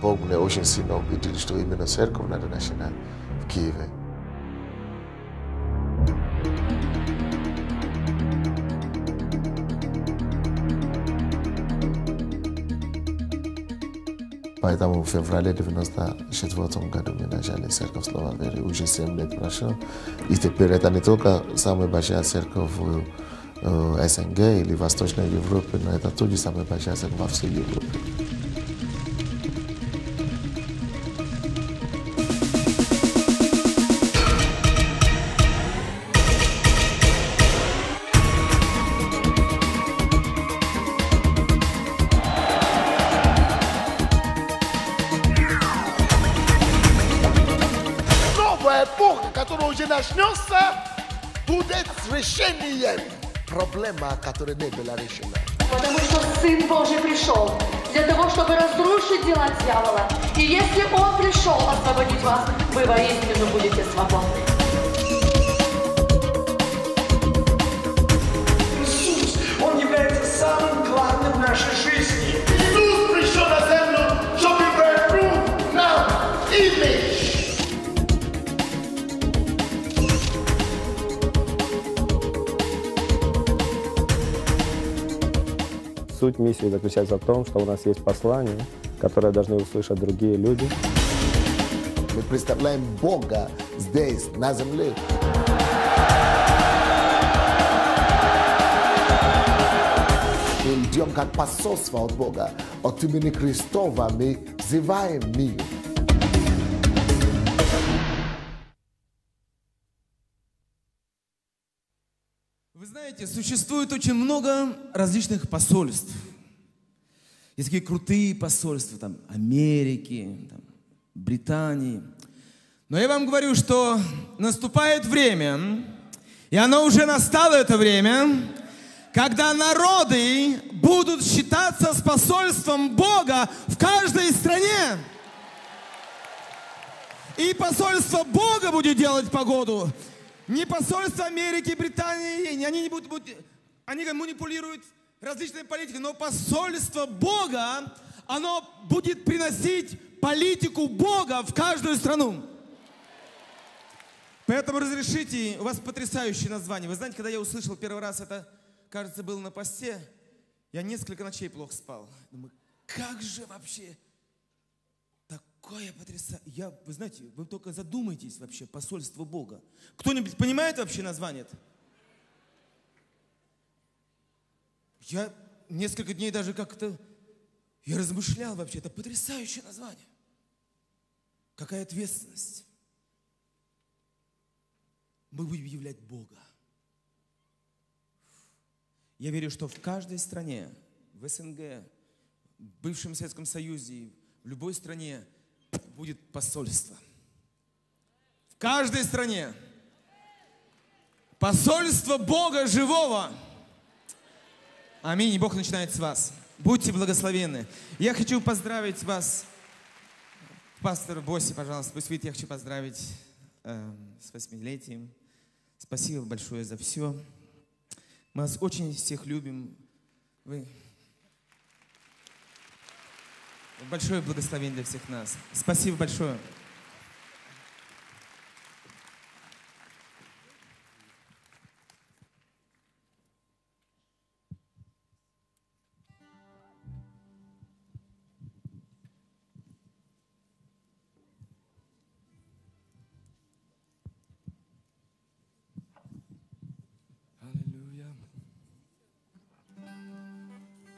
Бог мне очень сильно убедил, что именно церковь надо начинать в Киеве. Поэтому в феврале 1994 году мы начали церковь Слова Веры. Уже 7 лет прошло. И теперь это не только самая большая церковь в СНГ или Восточной Европе, но это тоже самая большая церковь во всей Европе. Эпоха, которая уже начнется, будет решением проблемы, которая не была решена. Потому что Сын Божий пришел для того, чтобы разрушить дела дьявола. И если Он пришел освободить вас, вы воистину будете свободны. Иисус, Он является самым главным в нашей жизни. Иисус пришел на землю, чтобы вернуть нам имидж. Суть миссии заключается в том, что у нас есть послание, которое должны услышать другие люди. Мы представляем Бога здесь, на земле. Мы идем как посольство от Бога. От имени Христова мы взываем мир. Вы знаете, существует очень много различных посольств. Есть такие крутые посольства, там, Америки, там, Британии. Но я вам говорю, что наступает время, и оно уже настало это время, когда народы будут считаться с посольством Бога в каждой стране. И посольство Бога будет делать погоду. Не посольство Америки, Британии, они манипулируют различной политикой, но посольство Бога, оно будет приносить политику Бога в каждую страну. Поэтому разрешите, у вас потрясающее название. Вы знаете, когда я услышал первый раз это, кажется, было на посте, я несколько ночей плохо спал. Думаю, как же вообще такое потрясающее. Вы знаете, вы только задумайтесь вообще, посольство Бога. Кто-нибудь понимает вообще название это? Я несколько дней даже как-то, я размышлял вообще, это потрясающее название. Какая ответственность. Мы будем являть Бога. Я верю, что в каждой стране, в СНГ, в бывшем Советском Союзе, в любой стране будет посольство. В каждой стране. Посольство Бога живого. Аминь. И Бог начинает с вас. Будьте благословенны. Я хочу поздравить вас, пастор Босси, пожалуйста, пусть видите, я хочу поздравить с 8-летием. Спасибо большое за все. Мы вас очень всех любим. Вы большое благословение для всех нас. Спасибо большое.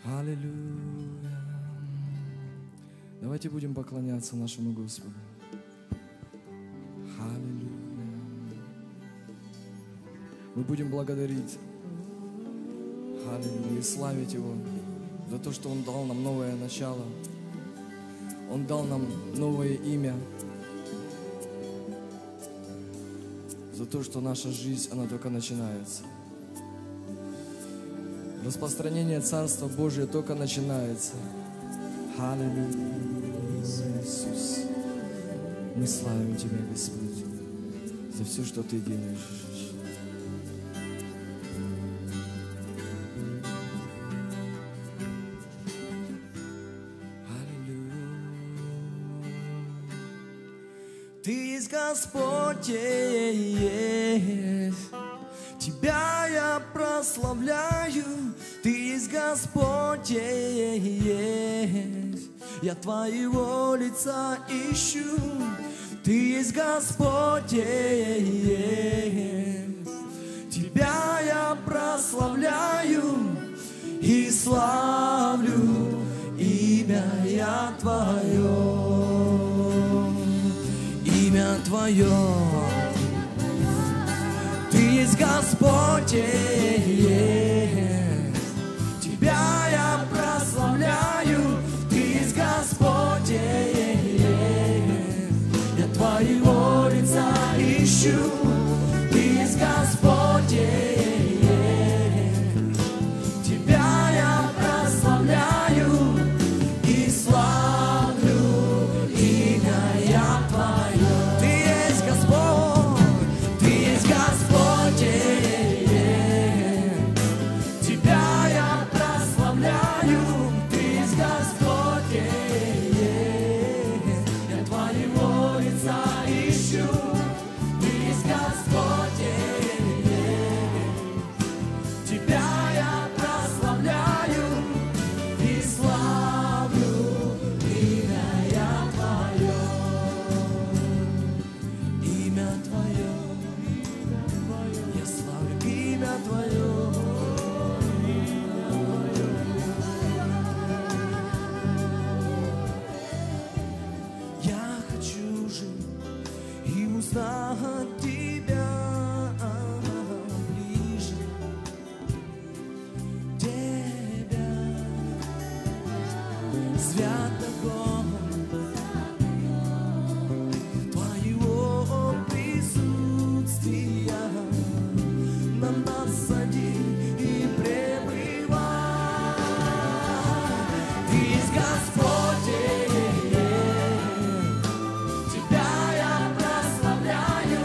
Аллилуйя. Давайте будем поклоняться нашему Господу. Аллилуйя. Мы будем благодарить, аллилуйя, и славить Его за то, что Он дал нам новое начало. Он дал нам новое имя. За то, что наша жизнь, она только начинается. Распространение Царства Божия только начинается. Аллилуйя. Иисус. Мы славим Тебя, Господь, за все, что Ты делаешь. Аллилуйя. Господь есть. Тебя я прославляю, Ты есть Господь есть. Я Твоего лица ищу, Ты есть Господь есть. Тебя я прославляю и славлю имя я Твое. Имя Твое. Ты есть Господь есть. Тебя я прославляю, Ты есть Господь есть. Я Твоего лица ищу, Ты есть Господь есть. Тебя я прославляю и славлю имя я Твое. Ты есть Господь, Ты есть Господь есть. Тебя я прославляю, Ты есть Господь есть. Я Твоего лица ищу, Ты есть Господь есть. Тебя я прославляю и славлю имя я Твое. Имя Твое, я славлю имя Твое. Я хочу жить и узнать Тебя ближе, Тебя, свят огонь Твоего присутствия на нас сади и пребывай. Ты есть Господь есть. Тебя я прославляю,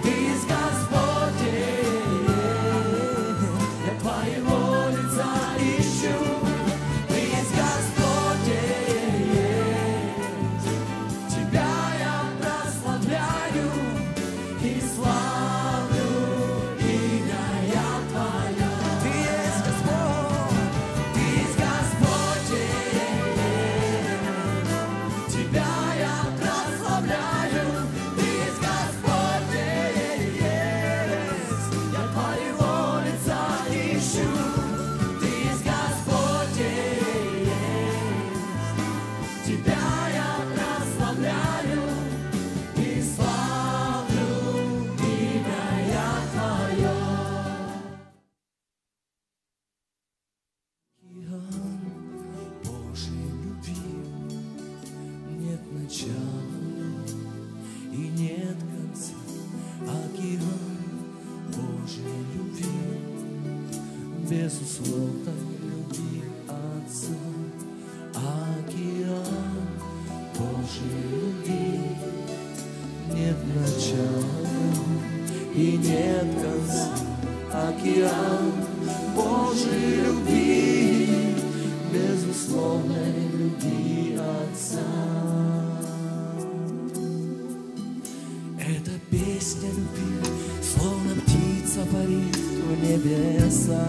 Ты есть Господь есть. Я Твоего лица ищу, Ты есть Господь есть. Тебя я прославляю и славлю имя я Твое. Ты есть Господь, Ты есть Господь есть. Тебя я прославляю, Ты есть Господь есть. Я Твоего лица ищу, Ты есть Господь есть. Тебя я прославляю и славлю имя я Твое. Океан Божьей любви нет начала и нет конца. Океан Божьей любви, безусловной любви Отца. Океан Божьей любви нет начала и нет конца. Океан Божьей любви, безусловной любви Отца. Это песня любви, словно птица парит в небеса.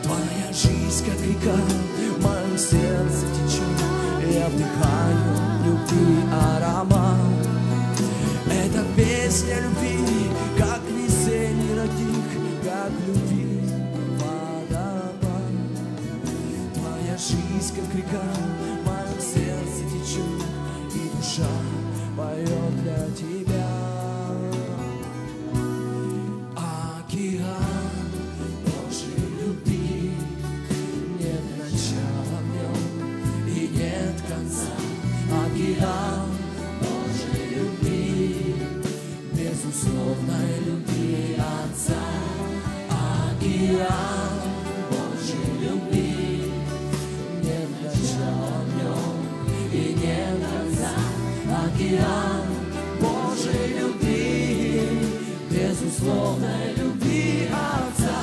Твоя жизнь, как река, в моем сердце течет. Я вдыхаю любви аромат. Это песня любви, как весенний родник, как любви водопад. Твоя жизнь, как река, в моем сердце течет, и душа поет для Тебя. Океан Божьей любви, нет начала в нем и нет конца. Океан Божьей любви, безусловной любви Отца. Океан Божьей любви, нет начала в нем и нет конца. Океан Божьей любви, безусловной любви Отца.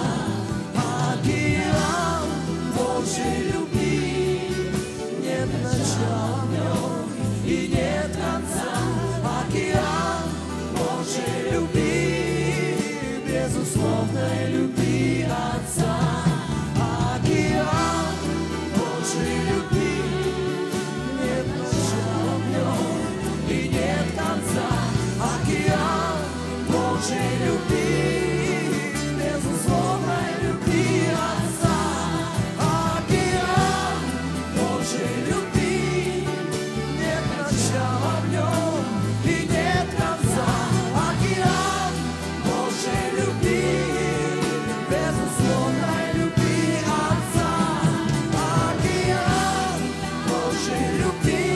Океан Божьей любви, нет начала в нем и нет конца. безусловной любви Отца. Океан Божьей любви, нет начала в нем и нет конца. Океан Божьей любви, безусловной любви Отца. Океан Божьей любви, нет начала в нем и нет конца. Океан Божьей любви, безусловной любви Отца. Океан Божьей любви,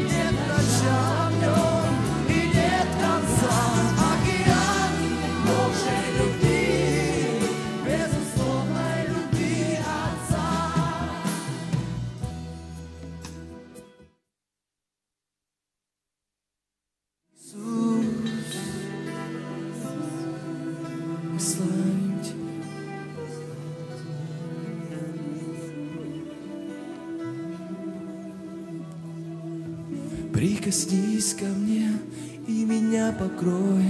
нет начала в нем и нет конца. Океан Божьей любви, безусловной любви Отца. Иисус, мы славим Тебя. Прикоснись ко мне и меня покрой.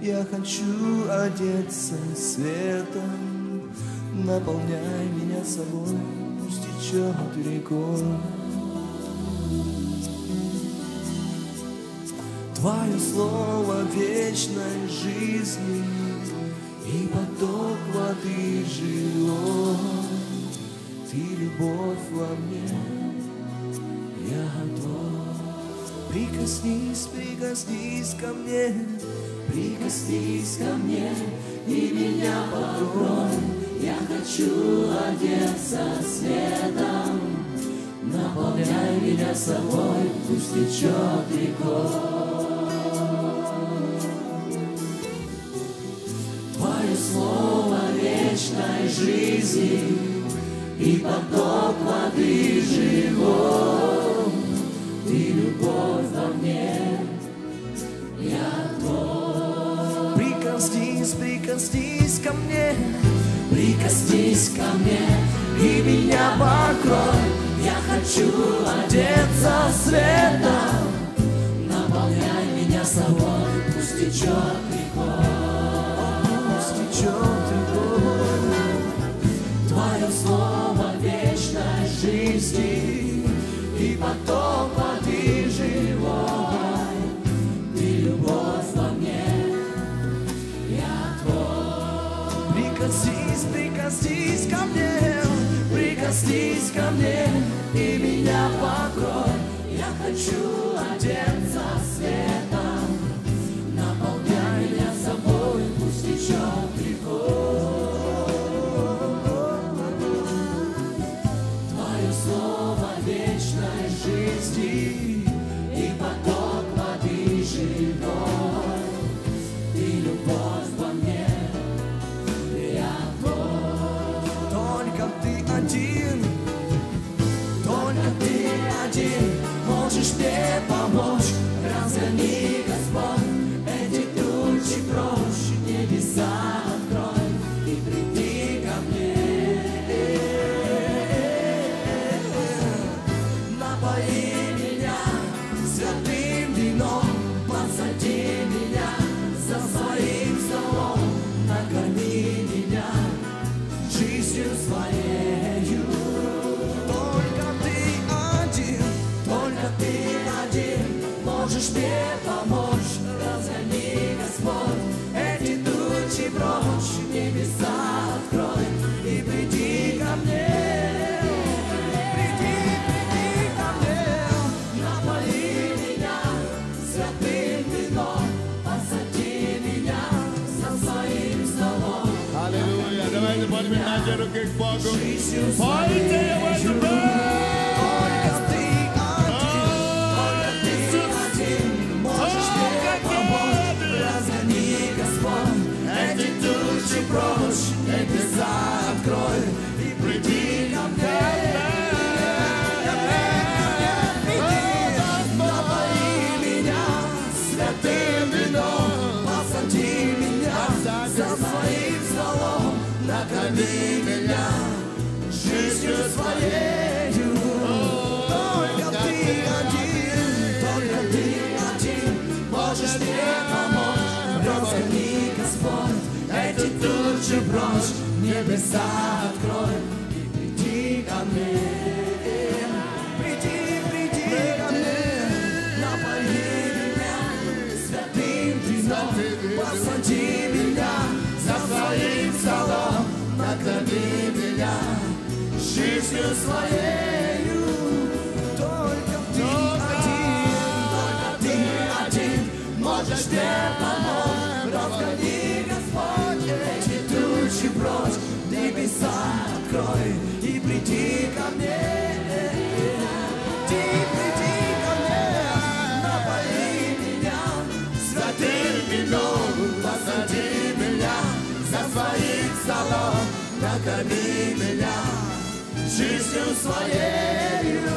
Я хочу одеться светом. Наполняй меня собой, пусть течет рекой. Твое слово вечной жизни и поток воды живой. Ты любовь во мне, я готов. Прикоснись, прикоснись ко мне, прикоснись ко мне и меня покрой. Я хочу одеться светом. Наполняй меня собой, пусть течет рекой. Твое слово вечной жизни и поток воды живой. Ты любовь во мне, я готов. Прикоснись, прикоснись ко мне, прикоснись ко мне и меня покрой. Я хочу одеться светом. Наполняй меня собой, пусть течет рекой. Пусть течет рекой. Твое слово вечной жизни и поток воды живой. Ты любовь во мне, я твой. Прикоснись, прикоснись ко мне, прикоснись ко мне и меня покрой. Я хочу одеться светом. Наполняй меня собой, пусть течет рекой. Твое слово вечной жизни и поток воды живой. Ты любовь во мне, я твой. Только ты один, только ты один можешь мне помочь. Разгони, Господь, эти тучи прочь, небеса открой и приди ко мне. Напои меня святым вином, посади меня за своим столом, накорми меня жизнью своею. Только ты один можешь мне помочь. Разгони, Господь, эти тучи прочь, небеса открой и приди ко мне. Приди ко мне. Напои меня святым вином, посади меня за своим столом. Аллилуйя. Давайте поднимайте руки к Богу. Жизнью Пойте его теперь. Прочь, небеса открой и приди ко мне. Напои меня святым вином, посади меня за своим столом, накорми меня жизнью своею. небеса открой и приди ко мне. Приди, приди ко мне, напои меня святым вином, посади меня за своим столом, накорми меня жизнью своею. Только ты один можешь мне помочь. Разгони, Господь, эти тучи прочь, небеса открой и приди ко мне. Приди ко мне, напои меня святым вином, посади меня за своим столом, накорми меня жизнью своею.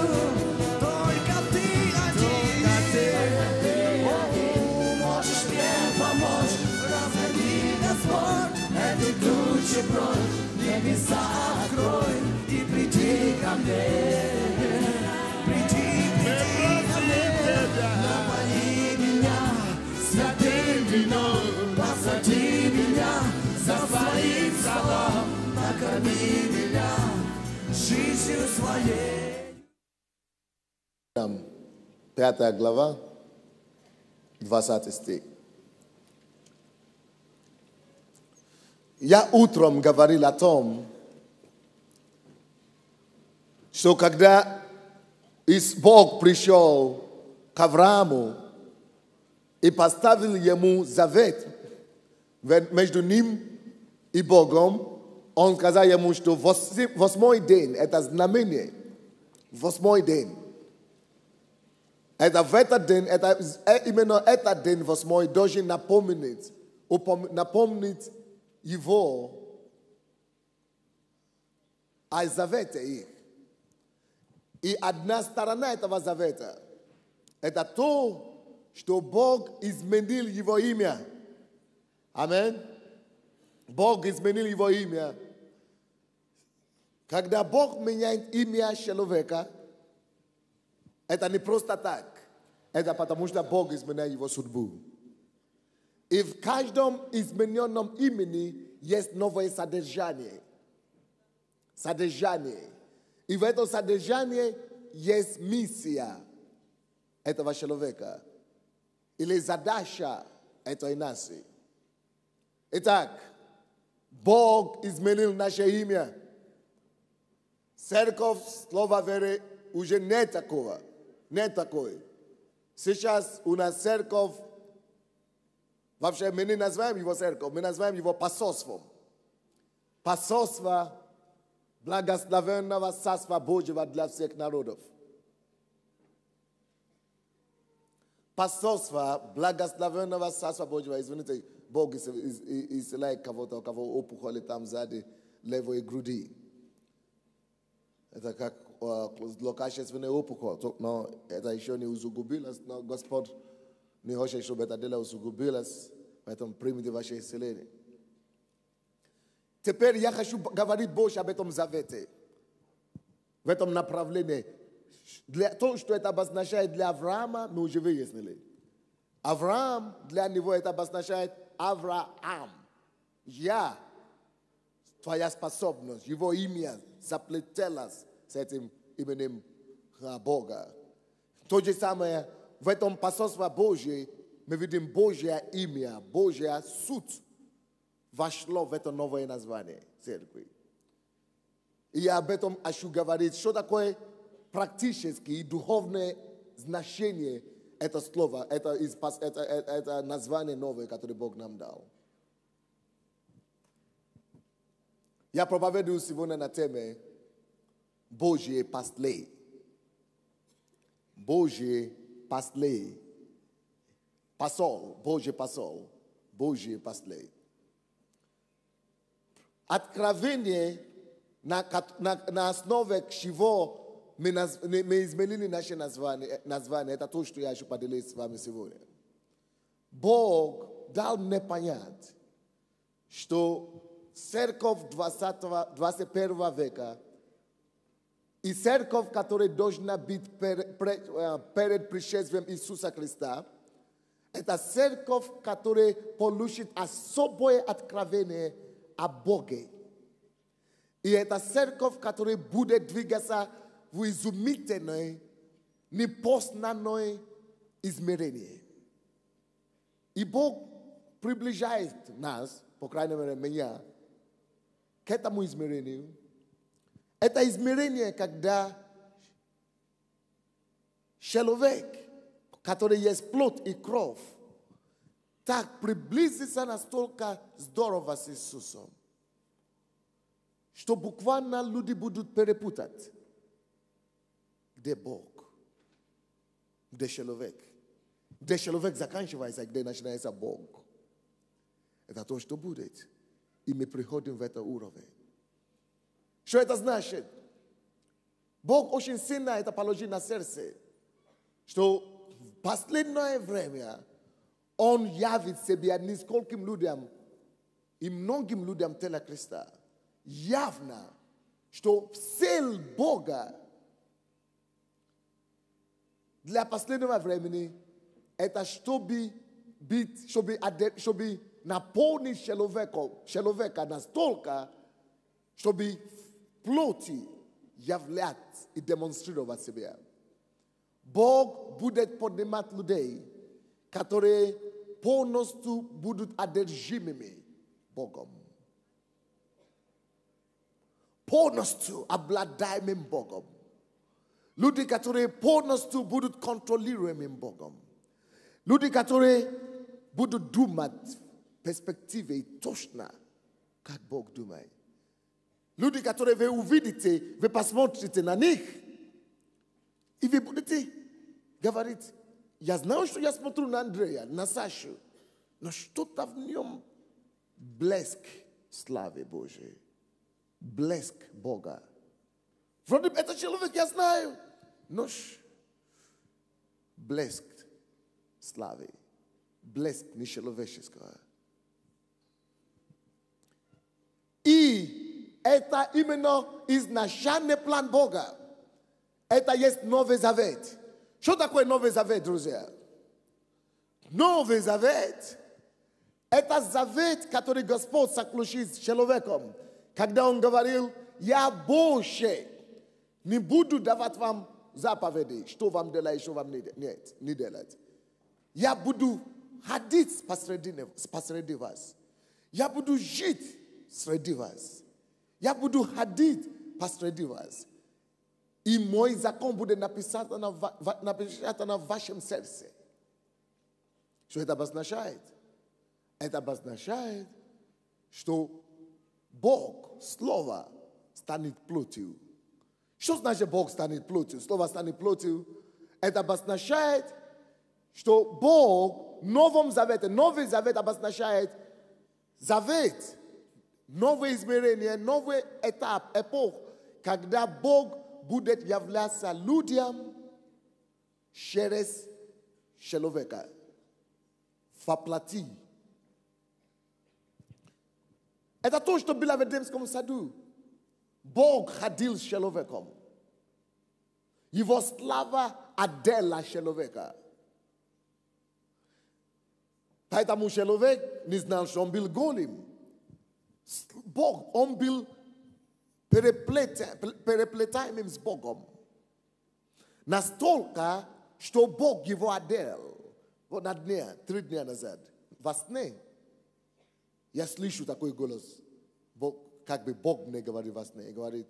Только ты один можешь мне помочь. Разгони, Господь, эти тучи прочь, небеса открой и приди ко мне. Приди ко мне, напои меня святым вином, посади меня за своим столом, накорми меня жизнью своей. 5 глава, 20 стих. Я утром говорил о том, что когда Бог пришел к Аврааму и поставил ему завет между ним и Богом, он сказал ему, что 8-й день – это знамение. 8-й день. Это в этот день, это именно этот день 8-й должен напомнить его о завете их. И одна сторона этого завета – это то, что Бог изменил его имя. Аминь. Бог изменил его имя. Когда Бог меняет имя человека, это не просто так. Это потому, что Бог изменяет его судьбу. И в каждом измененном имени есть новое содержание. Содержание. И в этом содержании есть миссия этого человека. Или задача этой нации. Итак, Бог изменил наше имя. Церковь, слово веры, уже не такого. Не такой. Сейчас у нас церковь, вообще мы не называем его церковь, мы называем его посольством. Посольство благословенного Царства Божьего для всех народов. Посольство благословенного Царства Божьего. Извините, Бог исцеляет кого-то, у кого опухоли там сзади левой груди. Это как злокачественный опухоль. Но это еще не усугубилось, но Господь не хочет, чтобы это дело усугубилось, поэтому примите ваше исцеление. Теперь я хочу говорить больше об этом завете, в этом направлении. То, что это обозначает для Авраама, мы уже выяснили. Авраам, для него это обозначает Авраам. Я, твоя способность, его имя заплетелось с этим именем Бога. То же самое в этом посольстве Божьем мы видим Божье имя, Божья суть вошло в это новое название церкви. И я об этом хочу говорить, что такое практическое и духовное значение это слово, это название новое, которое Бог нам дал. Я проповедую сегодня на теме Божье послей. Божье послей. Посол, Божий посол, Божий послей. Откровение, на основе чего мы изменили наше название, это то, что я хочу поделиться с вами сегодня. Бог дал мне понять, что церковь 21 века и церковь, которая должна быть перед пришествием Иисуса Христа, это церковь, которая получит особое откровение о Боге. И эта церковь, которая будет двигаться в изумительной, непознанной измерении. И Бог приближает нас, по крайней мере меня, к этому измерению. Это измерение, когда человек, который есть плоть и кровь, так приблизится настолько здорово с Иисусом, что буквально люди будут перепутать, где Бог, где человек. Где человек заканчивается, где начинается Бог. Это то, что будет. И мы приходим в это уровень. Что это значит? Бог очень сильно это положил на сердце, что в последнее время Он явит себя нескольким людям и многим людям тела Христа. Явно, что цель Бога для последнего времени это чтобы наполнить человека настолько, чтобы в плоти являть и демонстрировать себя. Бог будет поднимать людей, которые полностью будут одержимыми Богом. Полностью обладаемым Богом. Люди, которые полностью будут контролируемым Богом. Люди, которые будут думать в перспективе точно, как Бог думает. Люди, которые вы увидите, вы посмотрите на них, и вы будете говорить, я знаю, что я смотрю на Андрея, на Сашу, но что-то в нем блеск славы Божией, блеск Бога. Вроде бы это человек, я знаю, но блеск славы, блеск нечеловеческого. И это именно изначальный план Бога. Это есть Новый Завет. Что такое Новый Завет, друзья? Новый Завет – это завет, который Господь заключил с человеком, когда Он говорил, я больше не буду давать вам заповеди, что вам делать, что вам не делать. Я буду ходить посреди вас. Я буду жить среди вас. Я буду ходить посреди вас. И мой закон будет написан на вашем сердце. Что это обозначает? Это обозначает, что Бог, Слово, станет плотью. Что значит Бог станет плотью? Слово станет плотью. Это обозначает, что Бог в Новом Завете, Новый Завет обозначает завет, новое измерение, новый этап, эпох, когда Бог будет являться людям через человека, воплоти. Это то, что было в Эдемском саду. Бог ходил с человеком. Его слава одела человека. Поэтому человек не знал, что он был голым. Бог, он был переплетаемым с Богом. Настолько, что Бог его одел. Вот на дне, 3 дня назад, во сне, я слышу такой голос. Бог, как бы Бог мне говорит во сне. Говорит,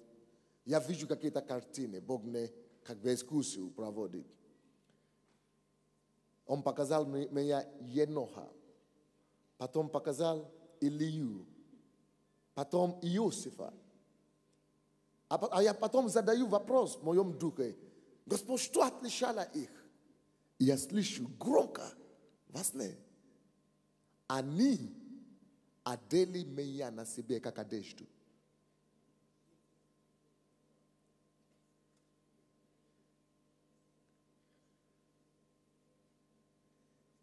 я вижу какие-то картины. Бог мне как бы экскурсию проводит. Он показал мне Еноха. Потом показал Илью. Потом Иосифа. А я потом задаю вопрос в моем духе. Господь, что отличало их? И я слышу громко во сне. Они одели меня на себе, как одежду.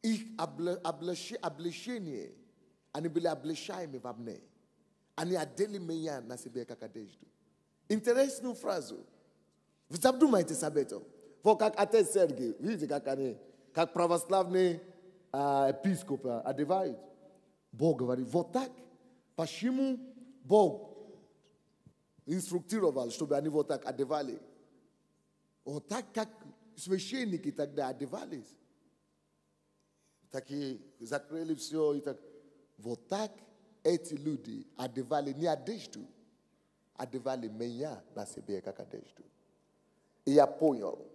Их облачение, они были облачаемы во мне. Они одели меня на себе, как одежду. Интересную фразу. Вы задумайтесь об этом. Вот как отец Сергий, видите, как они, как православные епископы одевают. Бог говорит, вот так. Почему Бог инструктировал, чтобы они вот так одевали. Вот так, как священники тогда одевались. Такие закрыли все и так. Вот так эти люди одевали не одежду, одевали меня на себе как одежду. И я понял.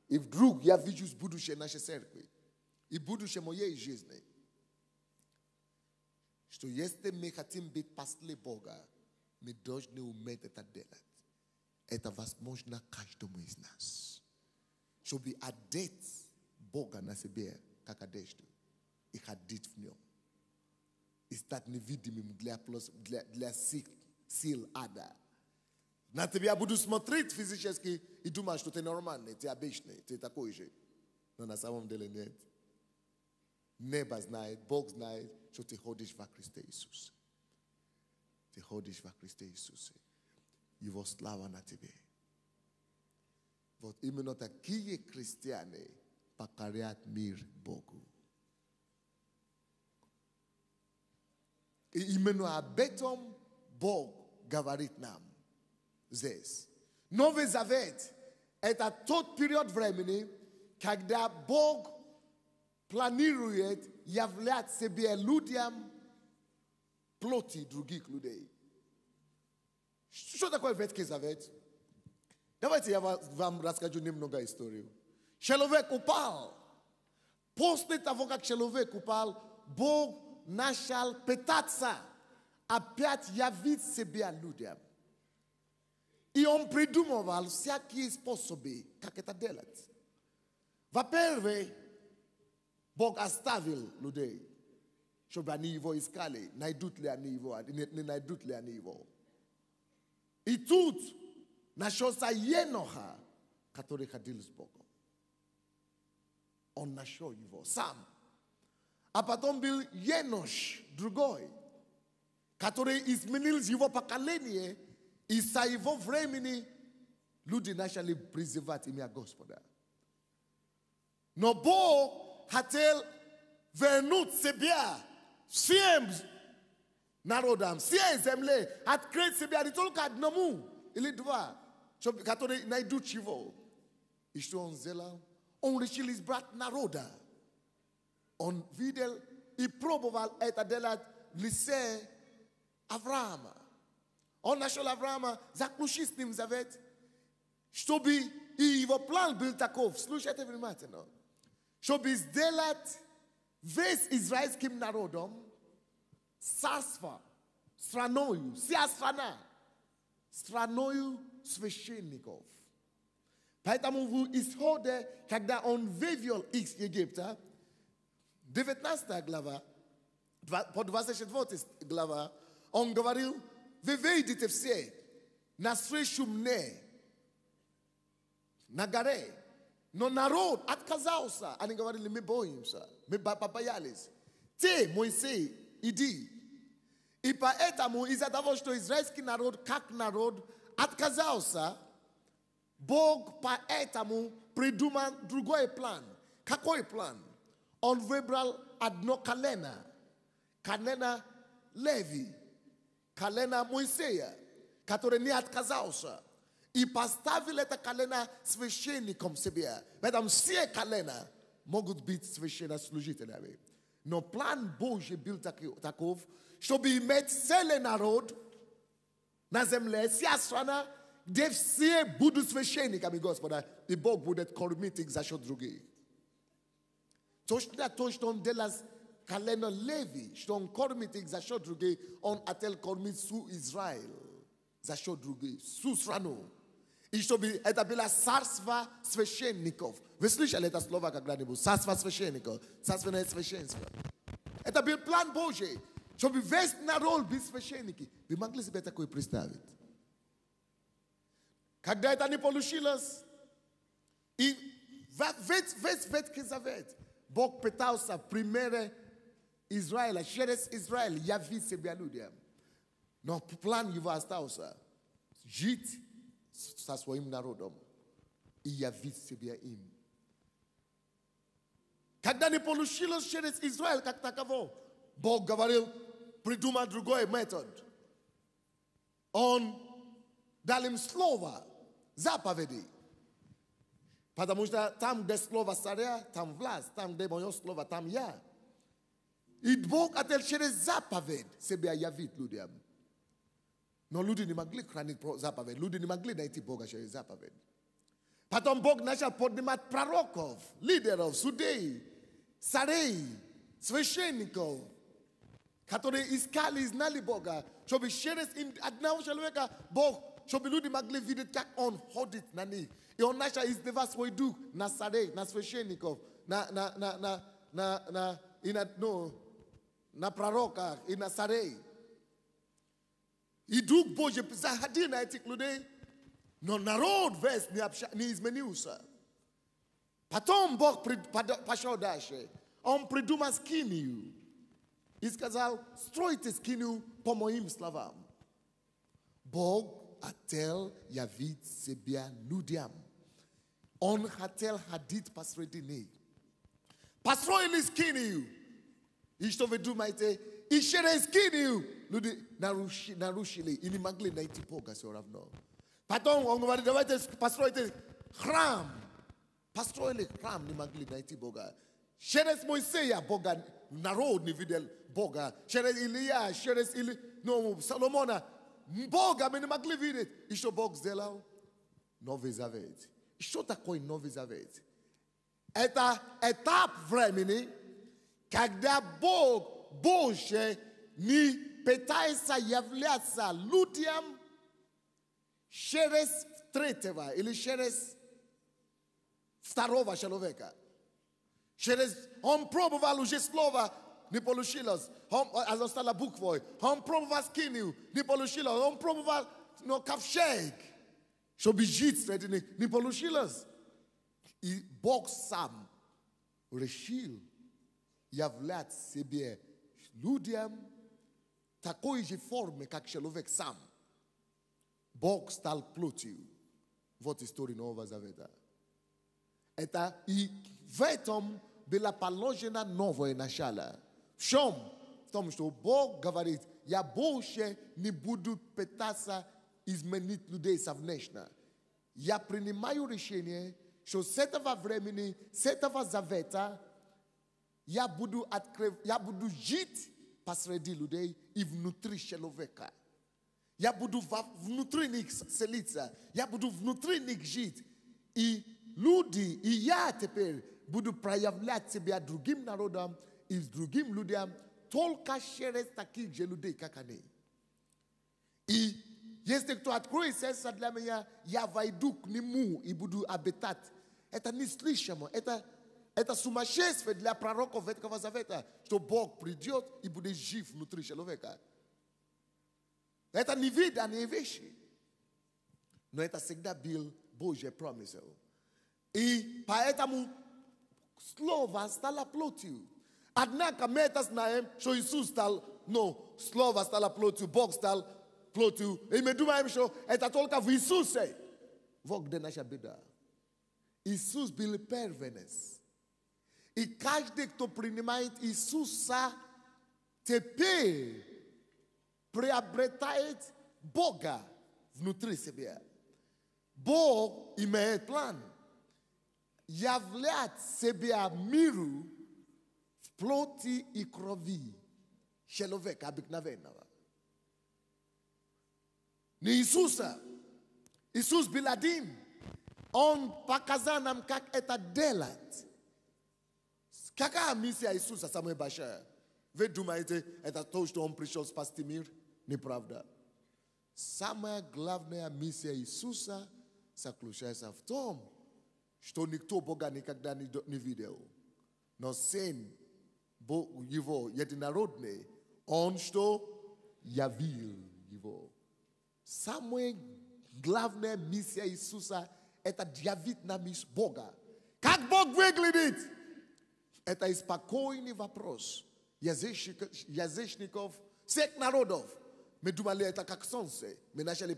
И вдруг я вижу будущее нашей церкви. И будущее моей жизни. Что если мы хотим быть после Бога, мы должны уметь это делать. Это возможно каждому из нас. Чтобы одеть Бога на себе как одежду. И ходить в нем. И стать невидимым для сил ада. На тебя буду смотреть физически и думать, что ты нормальный, ты обычный, ты такой же. Но на самом деле нет. Небо знает, Бог знает, что ты ходишь во Христе Иисусе. Ты ходишь во Христе Иисусе. Его слава на тебе. Вот именно такие христиане покорят мир Богу. И именно об этом Бог говорит нам здесь. Новый Завет – это тот период времени, когда Бог планирует являть себе людям плоти других людей. Что такое Ветхий Завет? Давайте я вам расскажу немного историю. Человек упал. После того, как человек упал, Бог начал пытаться опять явить себя людям. И он придумывал всякие способы, как это делать. Во-первых, Бог оставил людей, чтобы они его искали, найдут ли они его, не найдут ли они его. И тут нашелся Еноха, который ходил с Богом. Он нашел его сам. А потом был Енош, другой, который изменил его поколение, и со его времени люди начали призывать имя Господа. Но Бог хотел вернуть себя всем народам, всей земле, открыть себя не только одному или два, которые найдут его. И что он сделал? Он решил избрать народа. Он видел и пробовал это делать в лице Авраама. Он нашел Авраама, заключил с ним завет, чтобы и его план был таков. Слушайте внимательно. Чтобы сделать весь израильским народом царство, страною, вся страна, страною священников. Поэтому в исходе, когда он вывел их из Египта, 19 глава, по 24 глава, он говорил: вы выйдете все навстречу мне на горе. Но народ отказался. Они говорили: мы боимся, мы побоялись. Ты, Моисей, иди. И поэтому из-за того, что израильский народ, как народ, отказался, Бог поэтому придумал другой план. Какой план? Он выбрал одно колено. Колено Леви. Колено Моисея, который не отказался. И поставил это колено священником себе. Поэтому все колена могут быть священнослужителями. Но план Божий был таков, чтобы иметь целый народ на земле, вся страна, где все будут священниками Господа, и Бог будет кормить их за счет других. Точно то, что он делал колено Леви, что он кормит их за счет других, он хотел кормить всю Израиль за счет других, всю страну. И чтобы это было царство священников. Вы слышали это слово когда-нибудь? Царство священников, царственное священство. Это был план Божий, чтобы весь народ был священники. Вы могли себе такое представить? Когда это не получилось, и весь Ветхий Завет, Бог пытался примеры Израиля, через Израиль явить себя людям. Но план его остался. Жить со своим народом и явить себя им. Когда не получилось через Израиль как таково, Бог говорил: придумай другой метод. Он Dali slova, zapovedi. Потому что там, где слово царя, там власть, там, где мое слово, там я. И Бог хотел через заповедь себя явить людям. Но люди не могли хранить заповедь, люди не могли найти Бога через заповедь. Потом Бог начал поднимать пророков, лидеров, судей, царей, священников, которые искали и знали Бога, чтобы через одного человека Бог, чтобы люди могли видеть, как Он ходит на них. И Он начал издевать свой дух на царей, на священников, на пророках и на царей. И Дух Божий заходил на этих людей, но народ весь не изменился. Потом Бог пошел дальше. Он придумал скинию. И сказал, стройте скинию по моим словам. Бог хотел явить себя людям. Он хотел ходить посредине. Построили скинию. И что вы думаете? И через скинию люди нарушили и не могли найти Бога все равно. Потом он говорит, давайте постройте храм. Построили храм, не могли найти Бога. Через Моисея Бога, народ не видел Бога. Через Илия, через Соломона, Бога мы не могли видеть. И что Бог сделал? Новый Завет. И что такое Новый Завет? Это этап времени, когда Бог больше не пытается являться людям через третьего или через второго человека. Он пробовал уже слово, не получилось. Он стала буквой. Он пробовал скинию, не получилось. Он пробовал ковчег, чтобы жить среди них, не получилось. И Бог сам решил являть себе людям такой же формы, как человек сам. Бог стал плотью. Вот история Нового Завета. Это и в этом было положено новое начало. В чем? В том, что Бог говорит, я больше не буду пытаться изменить людей совместно. Я принимаю решение, что с этого времени, с этого завета, я буду жить посреди людей и внутри человека. Я буду внутри них селиться. Я буду внутри них жить. И люди, и я теперь буду проявлять себя другим народам и другим людям только через таких же людей, как они. И если кто откроет сердце для меня, я войду к нему и буду обитать. Это неслышимо. Это сумасшествие для пророков Ветхого Завета, что Бог придет и будет жив внутри человека. Это невиданные вещи. Но это всегда был Божий промысел. И поэтому слово стало плотью. Однако мы это знаем, что Иисус стал, слово стало плотью, Бог стал плотью. И мы думаем, что это только в Иисусе. Вот где наша беда. Иисус был первенец. И каждый, кто принимает Иисуса, теперь приобретает Бога внутри себя. Бог имеет план являть себя миру в плоти и крови человека обыкновенного. Не Иисуса. Иисус был один. Он показал нам, как это делать. Какая миссия Иисуса самая большая? Вы думаете, это то, что Он пришел спасти мир? Неправда. Самая главная миссия Иисуса заключается в том, что никто Бога никогда не видел. Но Сын Его единородный, Он что? Явил Его. Самая главная миссия Иисуса – это явить нам Бога. Как Бог выглядит? Это спокойный вопрос язычников, всех народов. Мы думали, это как солнце. Мы начали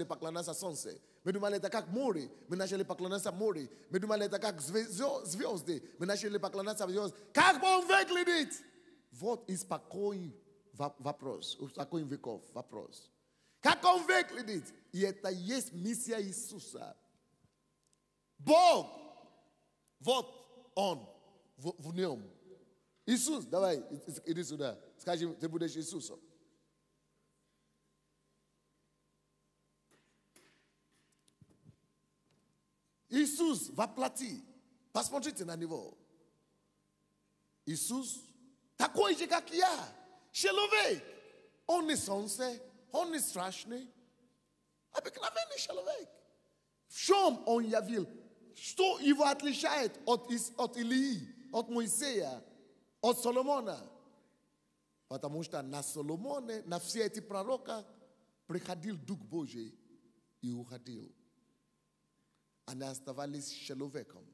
поклоняться солнцу. Мы думали, это как море. Мы начали поклоняться море. Мы думали, это как звезды. Мы начали поклоняться звездам. Как Бог выглядит? Вот и спокойный вопрос. Спокойный веков вопрос. Как он выглядит? И это есть миссия Иисуса. Бог, вот Он в нем. Иисус, давай, иди сюда. Скажи, ты будешь Иисусом. Иисус воплоти. Посмотрите на него. Иисус такой же, как я. Человек. Он не солнце, он не страшный. Обыкновенный человек. В чем он явил? Что его отличает от Илии, от Моисея, от Соломона? Потому что на Соломоне, на все эти пророка приходил Дух Божий и уходил. Они оставались человеком.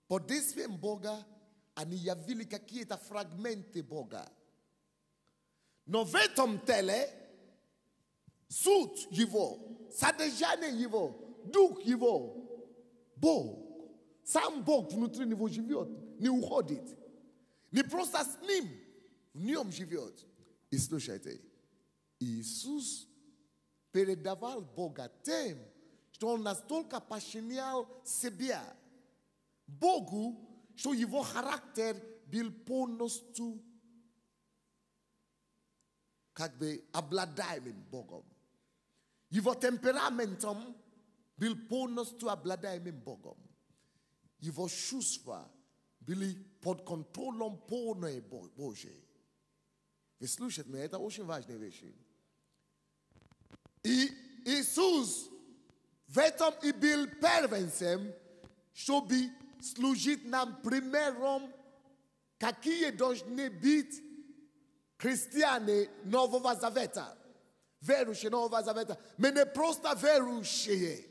По действиям Бога, они явили какие-то фрагменты Бога. Но в этом теле суть его, содержание его, дух его, Бог. Сам Бог внутри него живет, не уходит. Не просто с ним, в нем живет. И слушайте, Иисус передавал Бога тем, что он настолько подчинял себя Богу, что его характер был полностью как бы обладаемым Богом. Его темпераментом был полностью обладаемым Богом. Его чувства были под контролем полной Божьей. Вы слушайте меня, это очень важные вещи. И Иисус в этом и был первенцем, чтобы служить нам примером, какие должны быть христиане Нового Завета. Верующие Нового Завета. Но не просто верующие.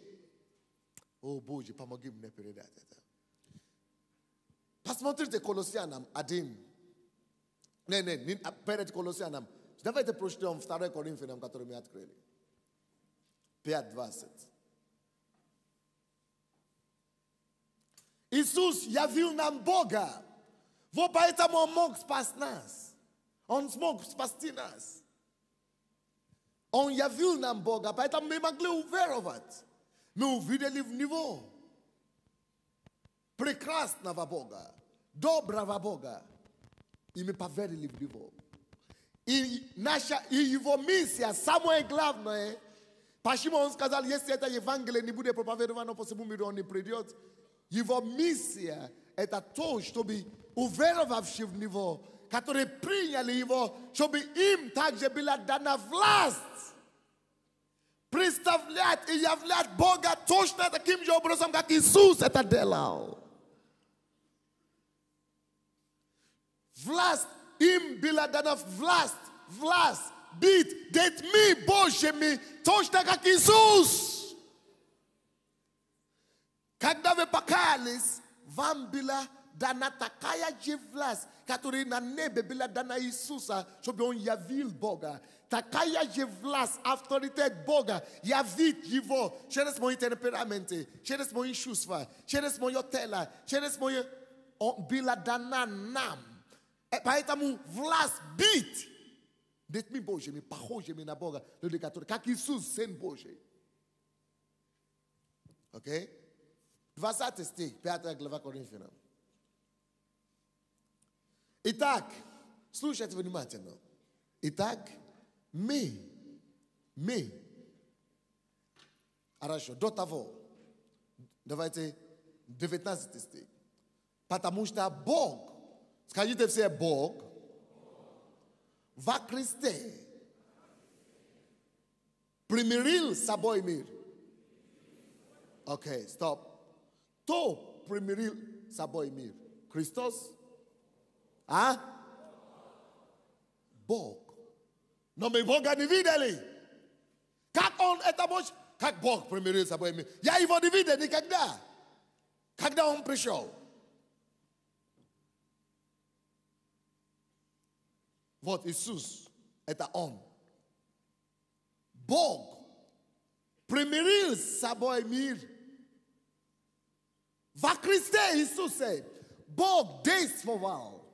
О, Боже, помоги мне передать это. Посмотрите Колоссянам 1. Не, перед Колоссянам. Давайте прочтем 2 Коринфянам, который мы открыли. 5:20. Иисус явил нам Бога. Вот поэтому Он мог спасти нас. Он смог спасти нас. Он явил нам Бога, поэтому мы могли уверовать. Мы увидели в Него прекрасного Бога, доброго Бога. И мы поверили в Него. И Его миссия, самое главное, почему Он сказал, если это Евангелие не будет проповедовано по всему миру, Он не придет. Его миссия – это то, чтобы уверовавшие в Него, которые приняли Его, чтобы им также была дана власть представлять и являть Бога точно таким же образом, как Иисус это делал. Власть, им была дана власть быть детьми Божьими точно как Иисус. Когда вы покаялись, вам была дана такая же власть, которая на небе была дана Иисуса, чтобы Он явил Бога. Такая же власть, авторитет Бога, явить Его через мои темпераменты, через мои чувства, через мое тело, через мое... Была дана нам. Поэтому власть быть детьми Божьими, похожими на Бога, люди, которые, как Иисус, Сын Божий. Окей? 20 стих, 5 глава Коринфянам. Итак, слушайте внимательно. Итак, мы, хорошо, до того, давайте 19 стих. Потому что Бог, скажите все, Бог во Христе примирил с собой мир. Окей, стоп. Кто примирил с собой мир? Христос? А? Бог. Но мы Бога не видели. Как Он это может? Как Бог примирил с собой мир? Я Его не видел никогда. Когда Он пришел? Вот Иисус, это Он. Бог примирил с собой мир. Во Христе Иисусе Бог действовал.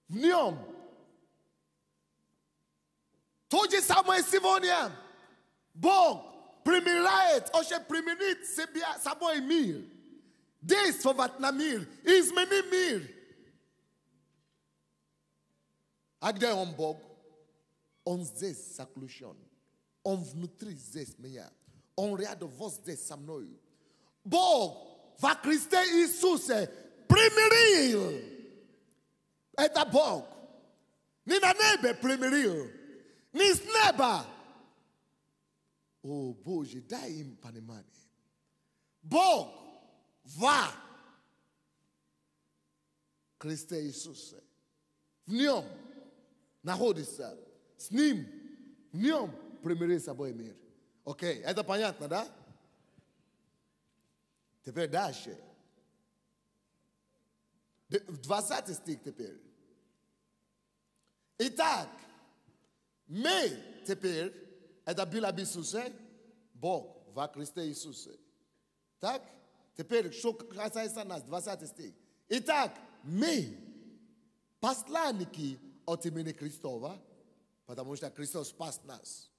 В Нем. Toje Samuel Sivonia. Bog, primiriet, oche priminit, sebia, sabo emir. Des for Vatnamir, is many mir. Agde on bog, on zes saklusion, on vnutri zes meya, on reado vos zes samnoyu. Bog, va Christe Isuse, primiril. Eta bog, ni na nebe primiril, ni sneba. Oh, Bože, daj im, pane mane. Bog, va. Kriste Isuse. V njom, nahodi se. S njim, v njom, primiri sa boje mir. Ok, это понятно, да? Теперь дальше. 20 стих теперь. Итак, мы теперь, это было об Иисусе, Бог во Христе Иисусе. Так? Теперь, что касается нас, 20 стих. Итак, мы, посланники от имени Христова, потому что Христос спас нас.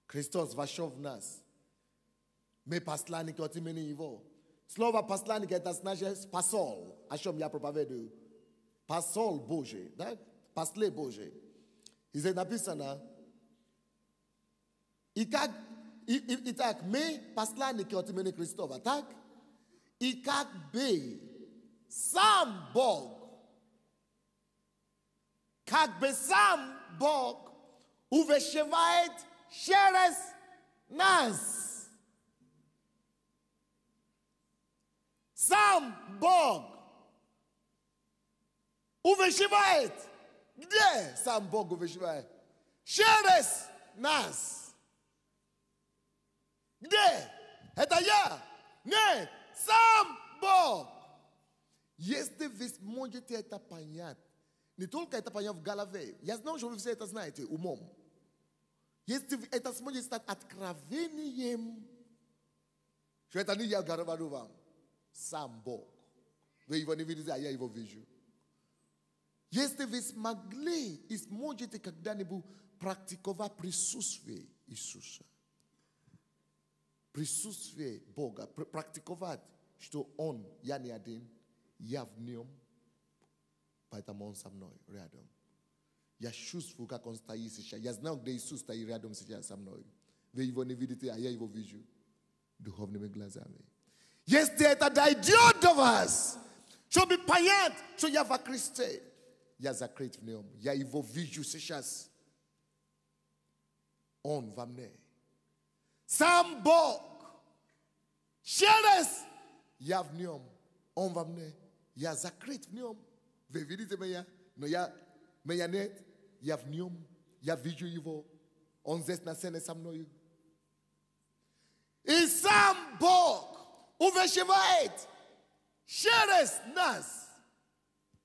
Христос вошел в нас. Мы посланники от имени Его. Слово посланник это значит посол, о чем я проповедую. Посол Божий, да? После Божий. И здесь написано, итак, мы посланники от имени Христова, так? И как бы сам Бог увещевает через нас. Сам Бог увещевает. Где сам Бог увещевает? Через нас. Где? Это я. Нет. Сам Бог. Если вы сможете это понять, не только это понять в голове, я знаю, что вы все это знаете умом. Если вы это сможете стать откровением, что это не я говорю вам, сам Бог. Вы его не видите, а я его вижу. Если вы смогли и сможете когда-нибудь практиковать присутствие Иисуса, присутствие Бога, практиковать, что Он, я не один, я в Нем, поэтому Он со мной рядом. Я чувствую, как Он стоит сейчас. Я знаю, где Иисус стоит рядом сейчас со мной. Вы его не видите, а я его вижу духовными глазами. Если это дойдет до вас, чтобы понять, что я во Христе, я закрыт в Нем. Я его вижу сейчас. Он во мне. Сам Бог. Через я в Нем. Он во мне. Я закрыт в Нем. Вы видите меня? Но меня нет. Я в Нем. Я вижу его. Он здесь на сцене со мной. И сам Бог увещевает через нас.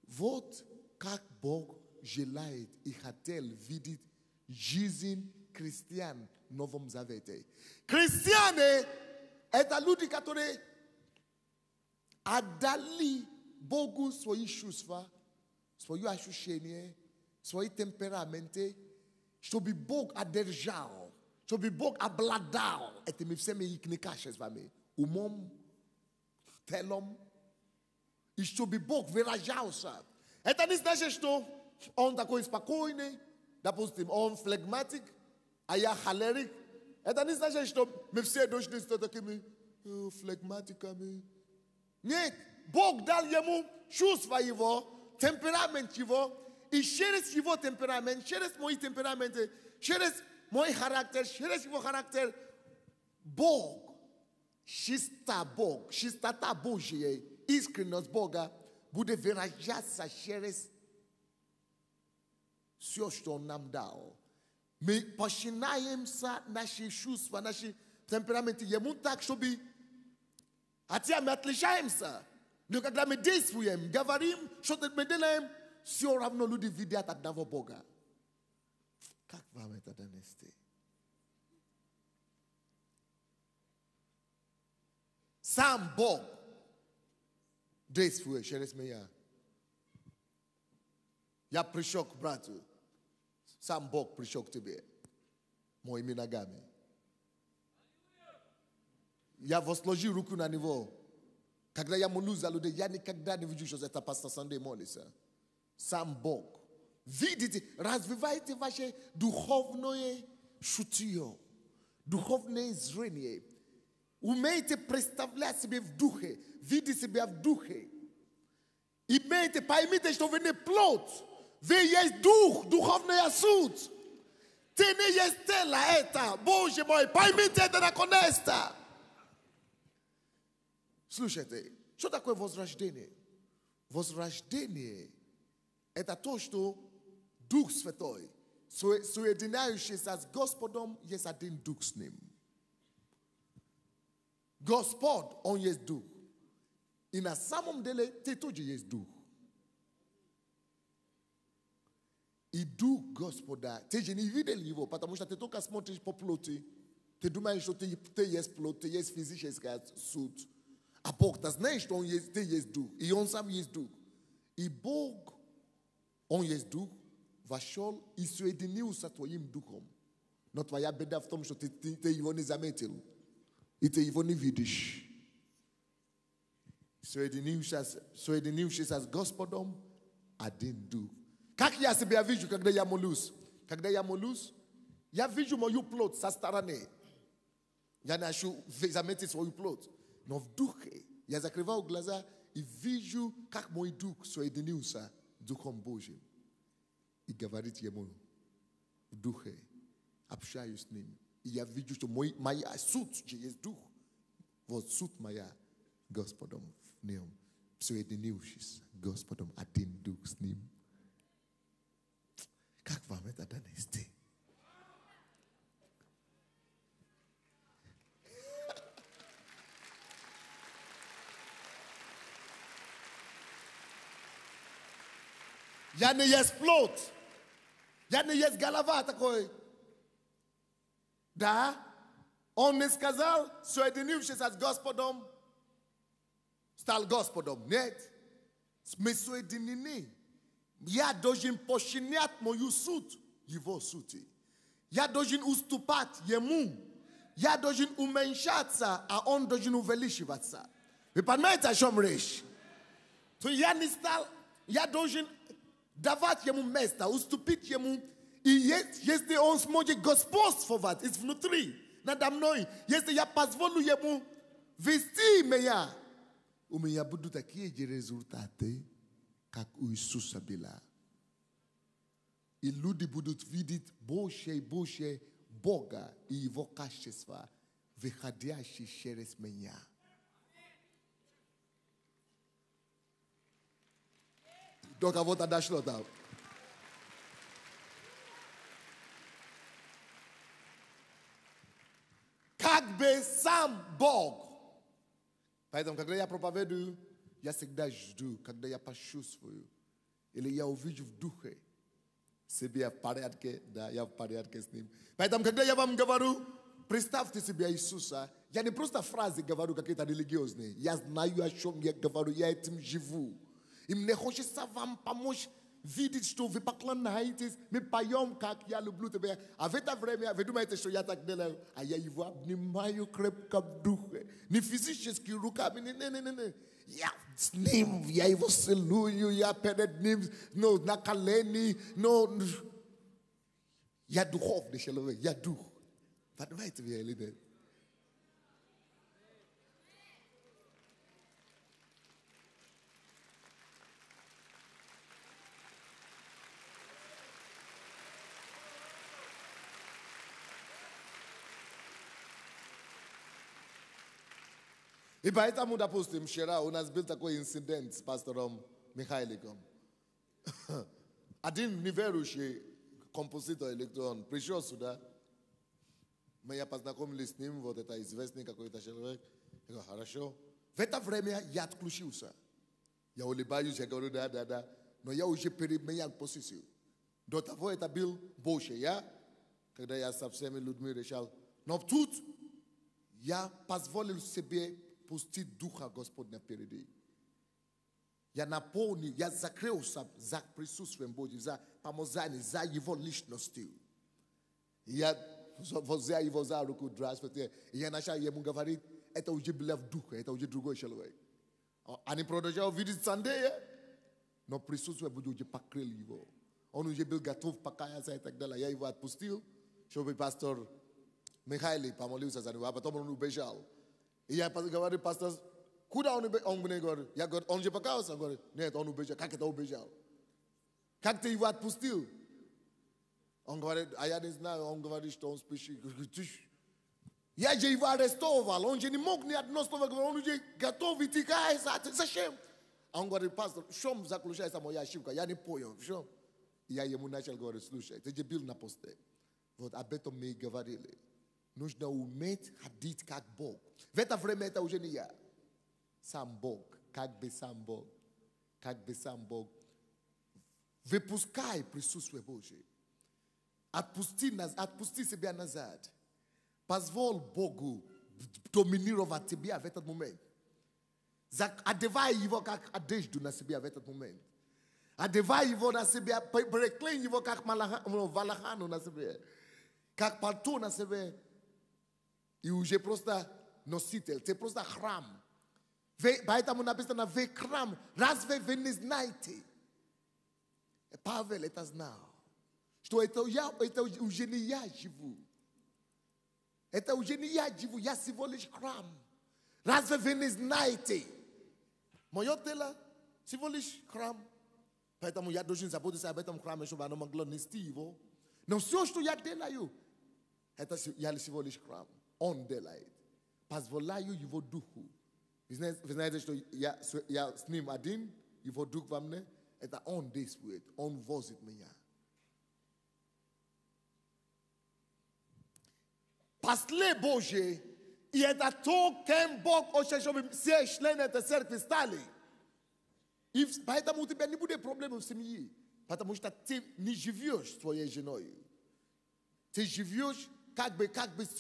Вот как Бог желает и хотел видеть жизнь христиан в Новом Завете. Христиане – это люди, которые отдали Богу свои чувства, свои ощущения, свои темпераменты, чтобы Бог одержал, чтобы Бог обладал этими всеми их качествами, умом, телом, и чтобы Бог выражался. Это не значит, что он такой спокойный, допустим, он флегматик, а я холерик. Это не значит, что мы все должны стать такими флегматиками. Нет, Бог дал ему чувство его, темперамент его, и через его темперамент, через мои темпераменты, через мой характер, через его характер, Бог, чистота Божья, искренность Бога, будет выражаться через все, что Он нам дал. Мы починаемся наши чувства, наши темпераменты ему так, чтобы хотя мы отличаемся, но когда мы действуем, говорим, что-то мы делаем, все равно люди видят одного Бога. Как вам это донести? Сам Бог действует через меня. Я пришел к брату. Сам Бог пришел к тебе. Moi, minagami. Я вас сложил руку на него. Когда я молюсь за людей, я никогда не вижу, что это пастор Сандей молится. Сам Бог. Видите, развивайте ваше духовное чутье, духовное зрение. Умейте представлять себе в духе, видеть себя в духе. Имейте, поймите, что вы не плоть, вы есть дух, духовный суд. Ты не есть тело это, Боже мой, поймите это наконец-то. Слушайте, что такое возрождение? Возрождение – это то, что Дух Святой, соединяющийся с Господом, есть один Дух с Ним. Господь, Он есть Дух. И на самом деле, ты тоже есть Дух. И Дух Господа, ты же не видел его, потому что ты только смотришь по плоти. Ты думаешь, что ты есть плоть, ты есть физический суд. А Бог, ты знаешь, что ты есть Дух. И Он сам есть Дух. И Бог, Он есть Дух, вошел и соединился с твоим Духом. Но твоя беда в том, что ты его не заметил. И ты его не видишь. Соединившись с Господом, один Дух. Как я себя вижу, когда я молюсь? Когда я молюсь, я вижу мою плоть со стороны. Я не хочу заметить свою плоть. Но в духе я закрываю глаза и вижу, как мой дух соединился с Духом Божьим. И говорит ему в духе, общаюсь с ним. И я вижу, что моя суть, че есть дух, вот суть моя Господом в нем. Соединившись Господом, один дух с ним. Как вам это донести? Я не есть плоть. Я не есть голова такой. Да, он не сказал, соединившись с Господом, стал Господом. Нет. Мы соединены. Я должен подчинять мою суть, его сути. Я должен уступать ему. Я должен уменьшаться, а он должен увеличиваться. Вы понимаете, о чем речь? То я не стал, я должен давать ему место, уступить ему. И если он сможет господствовать внутри, надо мной, если я позволю ему вести меня, у меня будут такие же результаты, как у Иисуса было. И люди будут видеть больше и больше Бога и Его качества, выходящие через меня. До кого-то дошло там. Как бы сам Бог. Поэтому, когда я проповедую, я всегда жду, когда я почувствую. Или я увижу в духе. Себе в порядке, да, я в порядке с ним. Поэтому, когда я вам говорю, представьте себе Иисуса, я не просто фразы говорю какие-то религиозные. Я знаю, о чем я говорю, я этим живу. И мне хочется вам помочь видеть, что вы поклоняетесь, мы поем, как я люблю тебя. А в это время вы думаете, что я так делаю, а я его обнимаю крепко в духе. Не физически руками, не. Я с ним, я его целую, я перед ним, но на колени, но... Я духовный человек, я дух. Понимаете меня или нет? И поэтому, допустим, вчера у нас был такой инцидент с пастором Михайликом. Один неверующий композитор электрон пришел сюда. Мы познакомились с ним, вот это известный какой-то человек. Я говорю, хорошо. В это время я отключился. Я улыбаюсь, я говорю, да. Но я уже переменял позицию. До того это был больше я, когда я со всеми людьми решал. Но тут я позволил себе пустить Духа Господня впереди. Я наполнил, я закрылся за присутствием Божьим, за помазанием, за Его личностью. Я возя и воза руку, здравствуйте. И я начал ему говорить, это уже было в духе, это уже другой человек. Они продолжали видеть Сандея, но присутствие будет уже покрыл его. Он уже был готов покаяться и так далее. Я его отпустил, чтобы пастор Михаил помолился за него, а потом он убежал. И я говорю, пастор, куда он убежал? Он мне говорит, я говорю, он же покаялся? Он говорит, нет, он убежал. Как это убежал? Как ты его отпустил? Он говорит, а я не знаю, он говорит, что он спешит. Я же его арестовал, он же не мог ни одно слово говорить, он уже готов идти каяться. Зачем? А он говорит, пастор, в чем заключается моя ошибка? Я не понял, в чем? Я ему начал говорить, слушай, ты же был на посте. Вот об этом мы и говорили. Нужно уметь ходить как Бог. В это время это уже не я. Сам Бог, как бы сам Бог. Как бы сам Бог. Выпускай присутствие Божие. Отпусти себя назад. Позволь Богу доминировать тебя в этот момент. Одевай его как одежду на себя в этот момент. Одевай его на себя, приклей его как валахану на себя. Как пальто на себя. И уже просто носитель, ты просто храм. Поэтому написано в храм. Разве вы не знаете? Павел это знал. Что это уже не я живу. Это уже не я живу, я всего лишь храм. Разве вы не знаете? Мое тело всего лишь храм. Поэтому я должен заботиться об этом храме, чтобы оно могло нести его. Но все, что я делаю, это я всего лишь храм. Он делает. Позволяю его духу. Вы знаете, что я с ним один, его дух во мне, это он действует, он возит меня. После Божьей, и это то, кем Бог хочет, чтобы все члены этой церкви стали. И поэтому у тебя не будет проблем в семье. Потому что ты не живешь с твоей женой. Ты живешь, как бы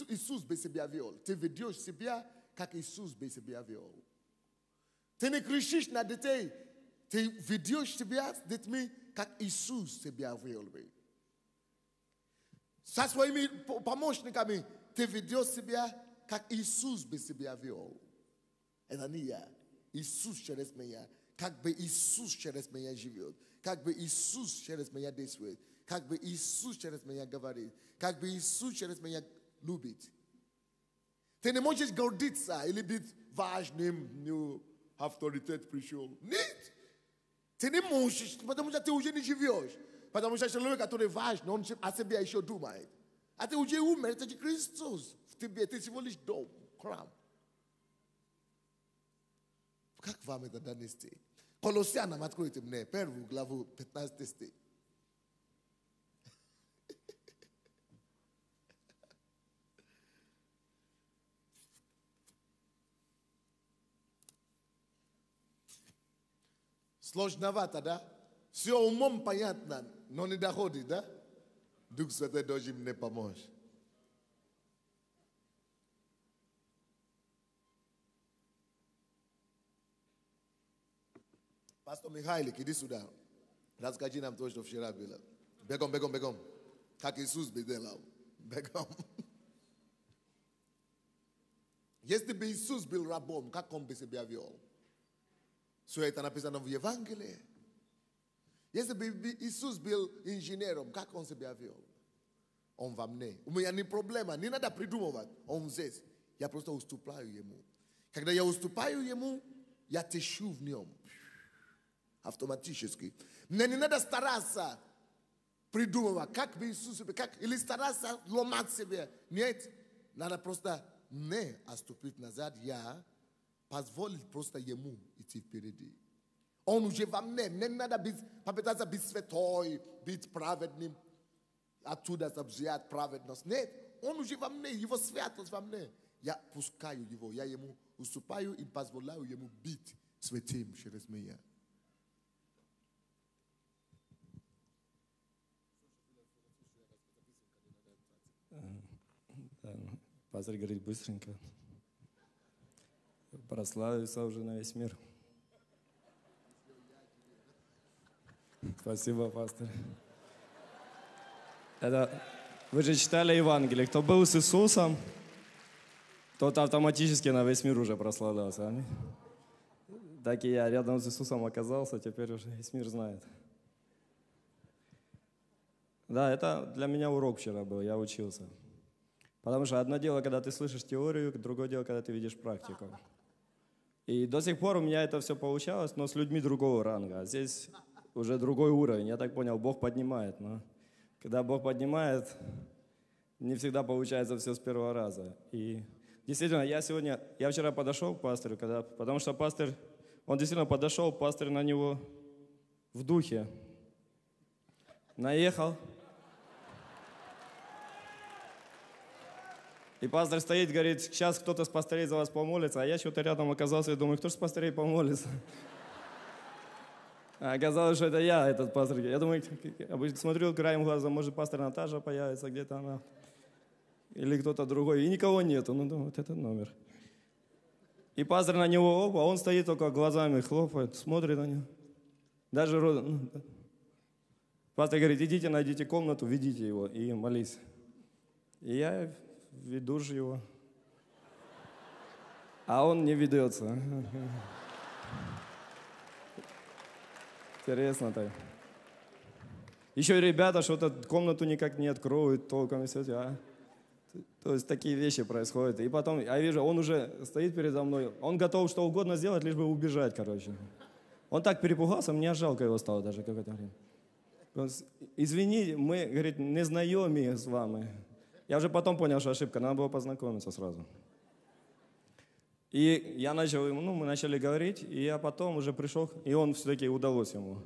Иисус бы себя вел. Ты ведешь себя, как Иисус бы себя вел. Ты не кричишь на детей. Ты ведешь себя с детьми, как Иисус себя вел бы. Со своими помощниками ты ведешь себя, как Иисус бы себя вел. Это не я. Иисус через меня. Как бы Иисус через меня живет. Как бы Иисус через меня действует. Как бы Иисус через меня говорит. Как бы Иисус через меня любит. Ты не можешь гордиться или быть важным, авторитет пришел. Нет. Ты не можешь, потому что ты уже не живешь. Потому что человек, который важный, он о себе еще думает. А ты уже умер, это же Христос в тебе. Ты всего лишь дом, храм. Как вам это донести? Колоссянам откройте мне первую главу 15 стих. Сложновато, да? Все умом понятно, но не доходит, да? Дух Святой должен мне помочь. Пастор Михайлик, иди сюда. Расскажи нам то, что вчера было. Бегом. Как Иисус бы делал. Бегом. Если бы Иисус был рабом, как он бы себя вел? Все это написано в Евангелии. Если бы Иисус был инженером, как он себя вел? Он во мне. У меня не проблема, не надо придумывать. Он здесь. Я просто уступаю ему. Когда я уступаю ему, я течу в нем. Автоматически. Мне не надо стараться придумывать, как бы Иисус, или стараться ломать себя. Нет. Надо просто не отступить назад. Я позволить просто ему идти впереди. Он уже во мне. Мне не надо попытаться быть святой, быть праведным. Оттуда взять праведность. Нет. Он уже во мне. Его святость во мне. Я пускаю его. Я ему уступаю и позволяю ему быть святым через меня. Пастор говорит быстренько. Прославился уже на весь мир. Спасибо, пастор. Это Вы же читали Евангелие. Кто был с Иисусом, тот автоматически на весь мир уже прославлялся. Аминь. Так и я рядом с Иисусом оказался, теперь уже весь мир знает. Да, это для меня урок вчера был, я учился. Потому что одно дело, когда ты слышишь теорию, другое дело, когда ты видишь практику. И до сих пор у меня это все получалось, но с людьми другого ранга. А здесь уже другой уровень. Я так понял, Бог поднимает. Но когда Бог поднимает, не всегда получается все с первого раза. И действительно, я вчера подошел к пастырю, потому что пастырь, он действительно подошел, пастырь на него в духе наехал. И пастор стоит, говорит, сейчас кто-то с пастырей за вас помолится, а я что-то рядом оказался и думаю, кто же с пастырей помолится? А оказалось, что это я, этот пастор. Я думаю, смотрю краем глаза, может, пастор Наташа появится, где-то она. Или кто-то другой. И никого нету. Ну, думаю, вот этот номер. И пастор на него, опа, он стоит только глазами, хлопает, смотрит на него. Даже пастор говорит, идите, найдите комнату, ведите его и молись. И я веду же его. А он не ведется. Интересно так. Еще и ребята что-то комнату никак не откроют толком. То есть такие вещи происходят. И потом, я вижу, он уже стоит передо мной. Он готов что угодно сделать, лишь бы убежать, короче. Он так перепугался, мне жалко его стало даже какое-то время. Извини, мы, говорит, не знакомы с вами. Я уже потом понял, что ошибка, надо было познакомиться сразу. И мы начали говорить, и я потом уже пришел, и он все-таки удалось ему.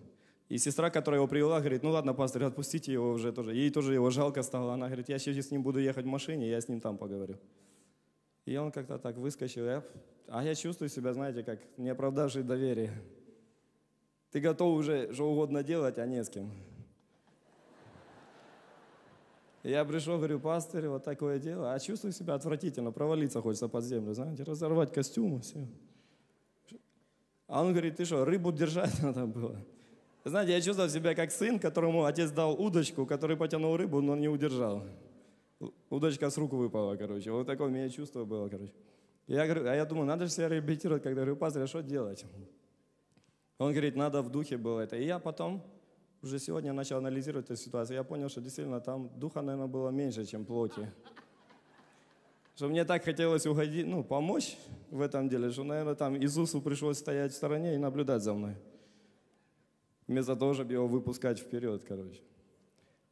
И сестра, которая его привела, говорит, ну ладно, пастор, отпустите его уже тоже. Ей тоже его жалко стало. Она говорит, я сейчас с ним буду ехать в машине, я с ним там поговорю. И он как-то так выскочил. А я чувствую себя, знаете, как не оправдавший доверие. Ты готов уже что угодно делать, а не с кем. Я пришел, говорю, пастырь, вот такое дело. А чувствую себя отвратительно, провалиться хочется под землю, знаете, разорвать костюм и все. А он говорит, ты что, рыбу держать надо было? Знаете, я чувствовал себя как сын, которому отец дал удочку, который потянул рыбу, но не удержал. Удочка с рук выпала, короче. Вот такое у меня чувство было, короче. Я думаю, надо же себя реабилитировать, когда говорю, пастырь, а что делать? Он говорит, надо в духе было это. И я потом, уже сегодня начал анализировать эту ситуацию. Я понял, что действительно там духа, наверное, было меньше, чем плоти. Что мне так хотелось угодить, помочь в этом деле, что, наверное, там Иисусу пришлось стоять в стороне и наблюдать за мной. Вместо того, чтобы его выпускать вперед, короче.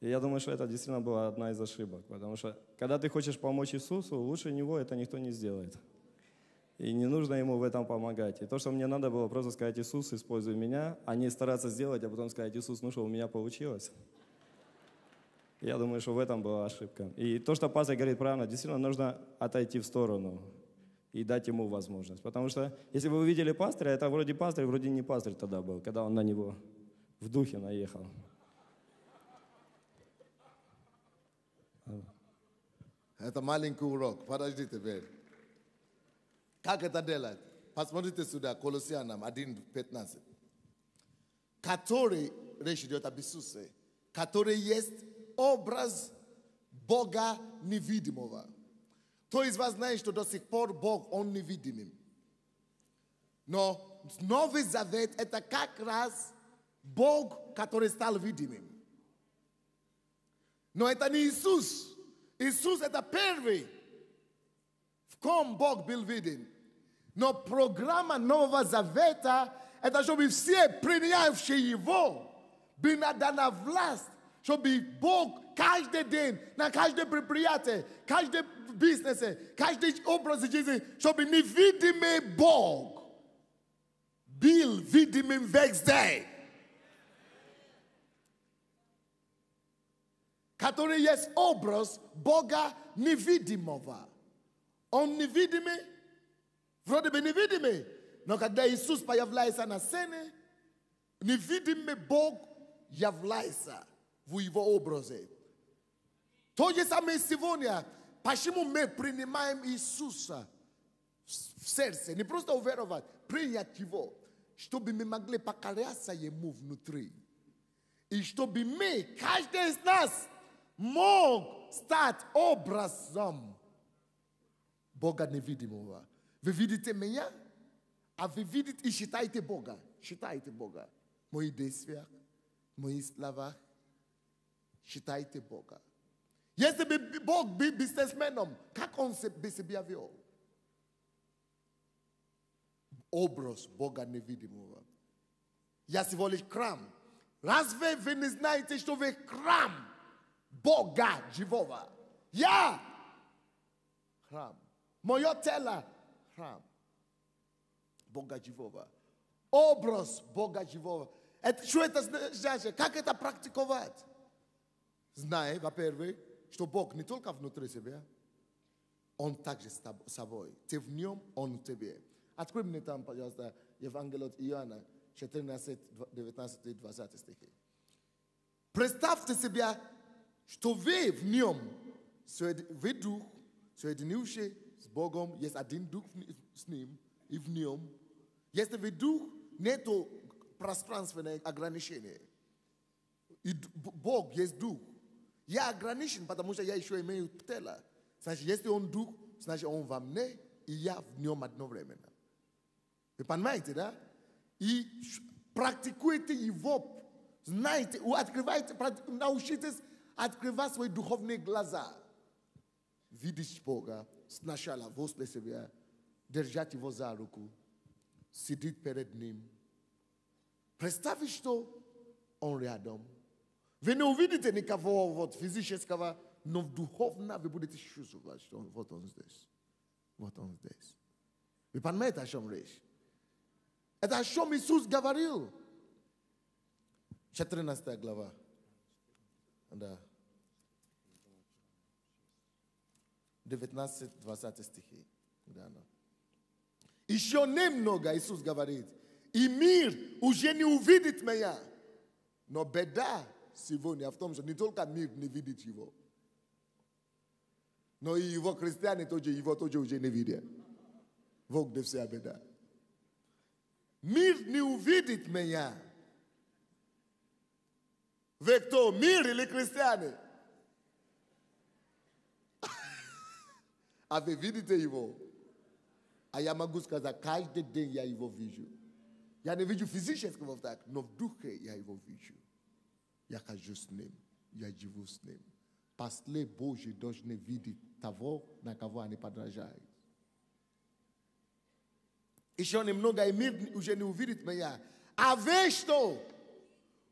И я думаю, что это действительно была одна из ошибок. Потому что, когда ты хочешь помочь Иисусу, лучше него это никто не сделает. И не нужно ему в этом помогать. И то, что мне надо было просто сказать, Иисус, используй меня, а не стараться сделать, а потом сказать, Иисус, ну что, у меня получилось. Я думаю, что в этом была ошибка. И то, что пастор говорит правильно, действительно нужно отойти в сторону и дать ему возможность. Потому что, если вы увидели пастыря, это вроде пастырь, вроде не пастырь тогда был, когда он на него в духе наехал. Это маленький урок. Подождите теперь. Как это делать? Посмотрите сюда, Колоссянам 1:15. Который, речь идет об Иисусе, который есть образ Бога невидимого. Кто из вас знает, что до сих пор Бог, Он невидимый? Но Новый Завет – это как раз Бог, который стал видимым. Но это не Иисус. Иисус – это первый, в ком Бог был видим. Но программа Нового Завета – это чтобы все, принявшие Его, были дана власть, чтобы Бог каждый день, на каждое предприятие, каждый бизнес, каждый образ жизни, чтобы невидимый Бог был видимым везде. Который есть образ Бога невидимого. Он невидимый, вроде бы невидимый, но когда Иисус появляется на сцене, невидимый Бог является в его образе. То же самое сегодня. Почему мы принимаем Иисуса в сердце? Не просто уверовать, принять Его, чтобы мы могли покоряться Ему внутри. И чтобы мы, каждый из нас, мог стать образом Бога невидимого. Вы видите меня, а вы видите и считаете Бога. Считайте Бога. В моих действиях, в моих словах. Считайте Бога. Если бы Бог был бизнесменом, как он бы себя вел? Образ Бога невидимого. Я всего лишь храм. Разве вы не знаете, что вы храм Бога живого? Я храм. Мое тело храм Бога живого. Образ Бога живого. Что это значит? Как это практиковать? Знай, во-первых, что Бог не только внутри себя, Он также с собой. Ты в Нем, Он в тебе. Открой мне там, пожалуйста, Евангелие от Иоанна, 14, 19 и 20 стихи. Представьте себе, что вы в Нем, вы Дух, соединивший с Богом, есть один Дух с Ним и в Нем. Если вы Дух, нету пространственное ограничение. И Бог есть Дух. Я ограничен, потому что я еще имею тело. Значит, если Он Дух, значит, Он во мне, и я в Нем одновременно. Вы понимаете, да? И практикуйте Его, знаете, открывайте, научитесь открывать свои духовные глаза. Видишь Бога сначала возле себя, держать Его за руку, сидеть перед Ним. Представьте, что Он рядом. Вы не увидите никого вот физического, но духовно вы будете чувствовать, что вот Он здесь. Вот Он здесь. Вы понимаете, о чем речь? Это о чем Иисус говорил. 14 глава. Да. 19-20 стихи. Да, да. Еще немного, Иисус говорит, и мир уже не увидит меня. Но беда сегодня в том, что не только мир не видит Его, но и Его христиане тоже Его тоже уже не видят. Вот где вся беда. Мир не увидит меня. Вы кто, мир или христиане? А вы видите Его? А я могу сказать, каждый день я Его вижу. Я не вижу физически вот так, но в духе я Его вижу. Я хожу с Ним, я живу с Ним. Пастли Божьи должны видеть того, на кого они подражают. Еще немного, и мир уже не увидит меня. А вы что?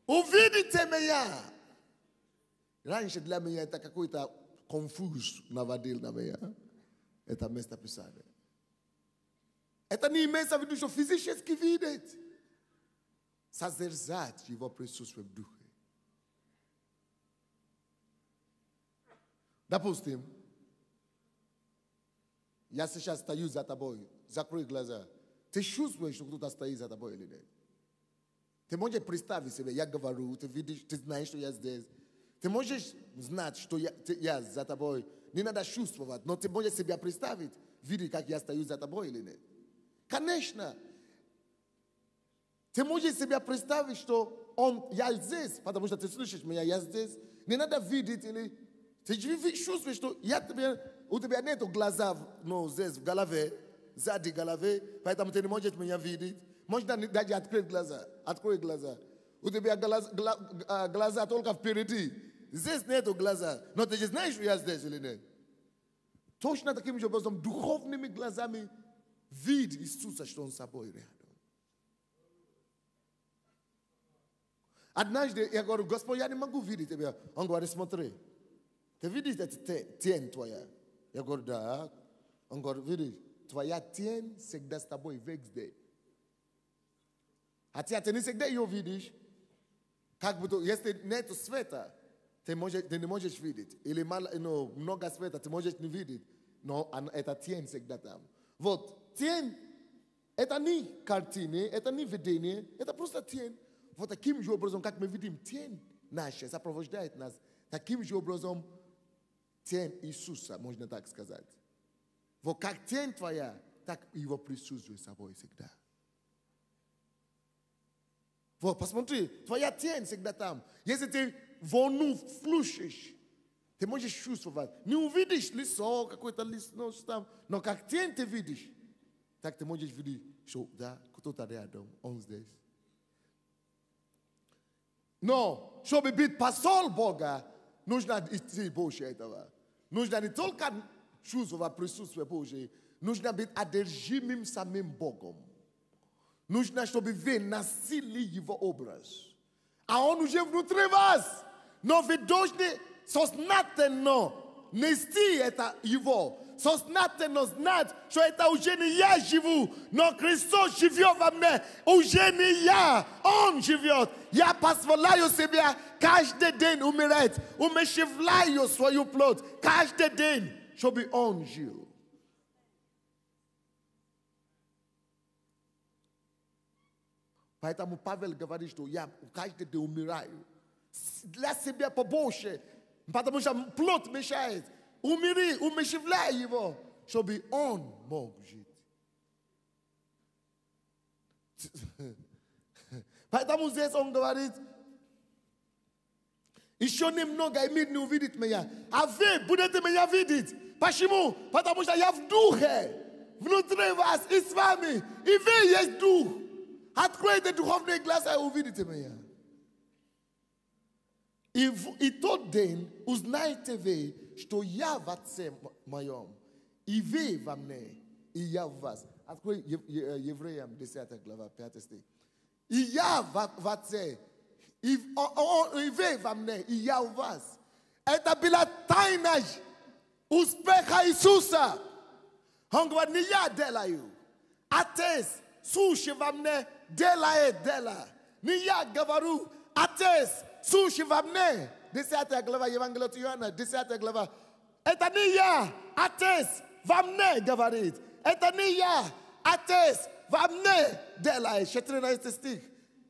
Увидите меня. Раньше для меня это какой-то конфуз наводил на меня. Это место Писания. Это не имеется в виду, что физически видеть. Созерцать Его присутствие в духе. Допустим, я сейчас стою за тобой, закрой глаза. Ты чувствуешь, что кто-то стоит за тобой или нет? Ты можешь представить себе, я говорю, ты видишь, ты знаешь, что я здесь. Ты можешь знать, что я за тобой. Не надо чувствовать, но ты можешь себя представить, видеть, как я стою за тобой или нет. Конечно. Ты можешь себе представить, что я здесь, потому что ты слышишь меня, я здесь. Не надо видеть или... Ты чувствуешь, что у тебя нету глаза, но здесь в голове, сзади головы, поэтому ты не можешь меня видеть. Можно даже открыть глаза. Открой глаза. У тебя глаза только впереди. Здесь нету глаза. Но ты же знаешь, что я здесь или нет? Точно таким же образом, духовными глазами видь Иисуса, что Он с собой рядом. Однажды я говорю, Господь, я не могу видеть тебя. Он говорит, смотри, ты видишь эта тень твоя? Я говорю, да. Он говорит, видишь, твоя тень всегда с тобой везде. Хотя ты не всегда ее видишь, как будто, если нет света, ты не можешь видеть. Или много света, ты можешь не видеть. Но эта тень всегда там. Вот, тень, это не картины, это не видение, это просто тень. Вот таким же образом, как мы видим, тень наша сопровождает нас. Таким же образом, тень Иисуса, можно так сказать. Вот как тень твоя, так Его присутствие с собой всегда. Вот, посмотри, твоя тень всегда там. Если ты волну включишь, Ты можешь чувствовать. Не увидишь лицо, какое-то лицо, там, но как ты видишь, так ты можешь видеть, что да, кто-то рядом, он здесь. Но, чтобы быть посол Бога, нужно идти больше этого. Нужно не только чувствовать присутствие Божье, нужно быть одержимым самим Богом. Нужно, чтобы вы носили Его образ. А Он уже внутри вас. Но вы должны сознательно нести это Его. Сознательно знать, что это уже не я живу, но Христос живет во мне. Уже не я, Он живет. Я позволяю себе каждый день умереть. Умерщвляю свою плоть каждый день, чтобы Он жил. Поэтому Павел говорит, что я каждый день умираю. Для себя побольше, потому что плоть мешает. Умери, умерщвляй его, чтобы он мог жить. Поэтому здесь он говорит, еще немного, и мир не увидит меня. А вы будете меня видеть. Почему? Потому что я в духе. Внутри вас и с вами. И вы есть дух. Откройте духовные глаза и увидите меня. И тот день узнаете вы, что я в Отце моем, и вы во мне, и я в вас. Открой Евреям 10 глава, 5 стих. И я в Отце, и вы во мне, и я в вас. Это была тайна успеха Иисуса. Он говорит, не я делаю. Отец, сущий во мне, делает дело. Не я говорю, Отец, сущий во мне. 10 глава Евангелия от Иоанна, 10 глава. Это не я, Отец во мне говорит. Это не я, Отец во мне делает. 14 стих.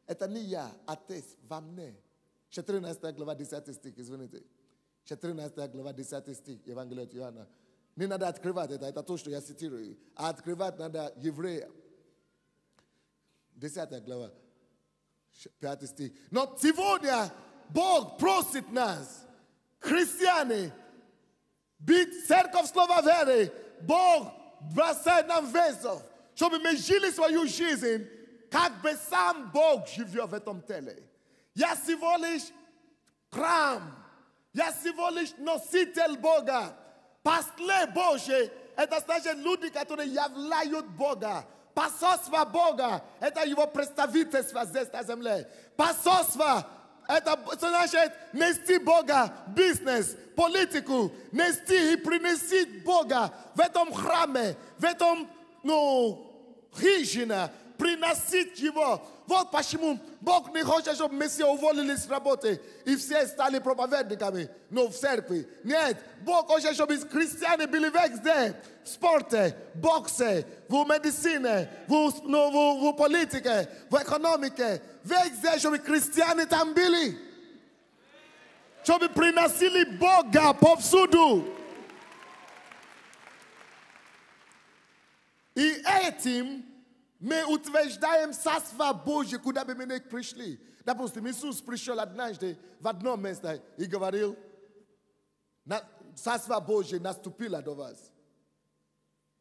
Это не я, Отец во мне. 14 глава 10 стих, извините. 14 глава 10 стих Евангелия от Иоанна. Не надо открывать это то, что я цитирую. А открывать надо Евреям. 10 глава, 5 стих. Но сегодня Бог просит нас, христиане, быть церковь слова веры. Бог бросает нам вызов, чтобы мы жили свою жизнь, как бы сам Бог живет в этом теле. Я всего лишь храм. Я всего лишь носитель Бога. Пастырь Божий – это значит люди, которые являют Бога. Посольство Бога – это Его представительство здесь на земле. Посольство – это значит нести Бога бизнес, политику, нести и принести Бога в этом храме, в этом, хижине, приносить Его. Вот почему Бог не хочет, чтобы мы все уволились с работы и все стали проповедниками, но в церкви. Нет, Бог хочет, чтобы христиане были везде. В спорте, боксе, в медицине, в политике, в экономике. Везде, чтобы христиане там были. Чтобы приносили Бога повсюду. И этим мы утверждаем Царство Божье, куда бы мы ни пришли. Допустим, Иисус пришел однажды в одно место и говорил, Царство Божье наступило до вас.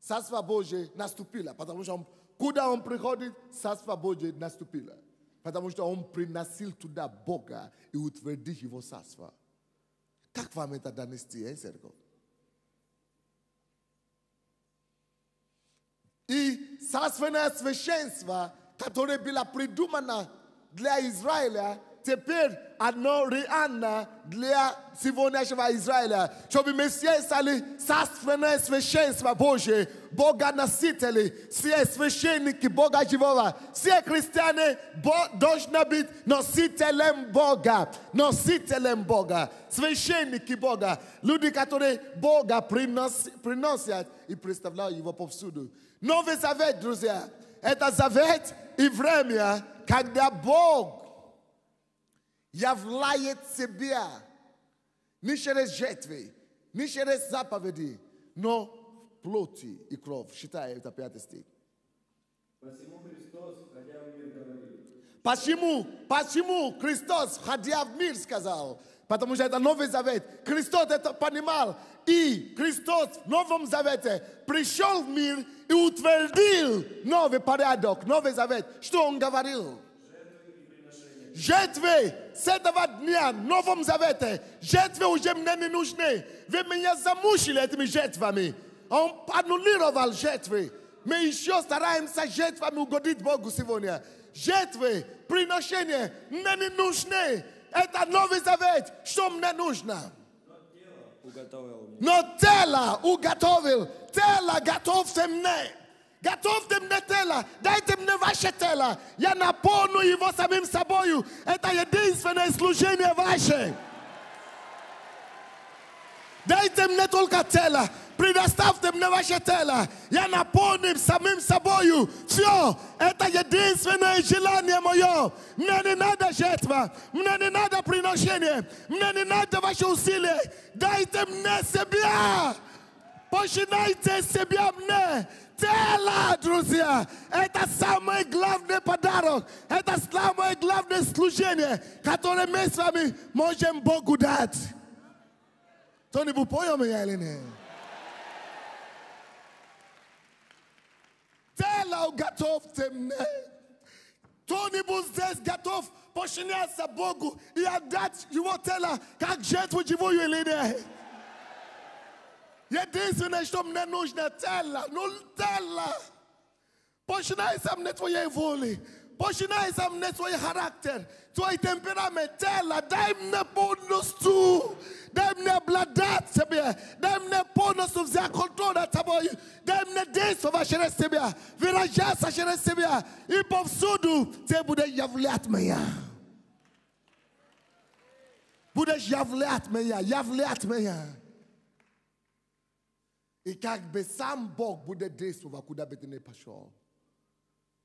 Царство Божье наступило, потому что куда он приходит, Царство Божье наступило. Потому что он приносил туда Бога и утвердил Его Царство. Как вам это донести, церковь? И царственное священство, которое было придумано для Израиля, теперь оно реально для сегодняшнего Израиля. Чтобы мы все стали царственное священство Божие, Бога-носители, все священники Бога живого, все христиане должны быть носителем Бога, священники Бога, люди, которые Бога приносят и представляют Его повсюду. Новый Завет, друзья, это завет и время, когда Бог являет себя не через жертвы, не через заповеди, но в плоти и кровь. Считай, это 5 стих. Почему Христос, входя в мир, говорил? Почему Христос, входя в мир, сказал? Потому что это Новый Завет. Христос это понимал. И Христос в Новом Завете пришел в мир и утвердил новый порядок, Новый Завет. Что он говорил? Жертвы с этого дня в Новом Завете, жертвы уже мне не нужны. Вы меня замучили этими жертвами. Он аннулировал жертвы. Мы еще стараемся жертвами угодить Богу сегодня. Жертвы, приношения мне не нужны. Это Новый Завет. Что мне нужно? Но тело уготовил. Тело готовьте мне. Готовьте мне тело. Дайте мне ваше тело. Я наполню его самим собою. Это единственное служение ваше. Дайте мне только тело. Предоставьте мне ваше тело. Я наполню самим собою. Все. Это единственное желание мое. Мне не надо жертва. Мне не надо приношение. Мне не надо ваше усилие. Дайте мне себя. Починайте себя мне. Тело, друзья. Это самый главный подарок. Это самое главное служение, которое мы с вами можем Богу дать. Кто-нибудь понял меня или нет? Тело готовьте мне. Кто-нибудь здесь готов подчиняться Богу и отдать его тело как жертву живую или нет? Единственное, что мне нужно, тело. Ну, тело. Подчиняйся мне твоей воле. Подчиняйся мне твой характер, твой темперамент, тело. Дай мне полностью. Дай мне обладать себе. Дай мне полностью взять контроль над тобой. Дай мне действовать через себя. Выражаться через себя. И повсюду ты будешь являть меня. Будешь являть меня. И как бы сам Бог будет действовать, куда бы ты ни пошел.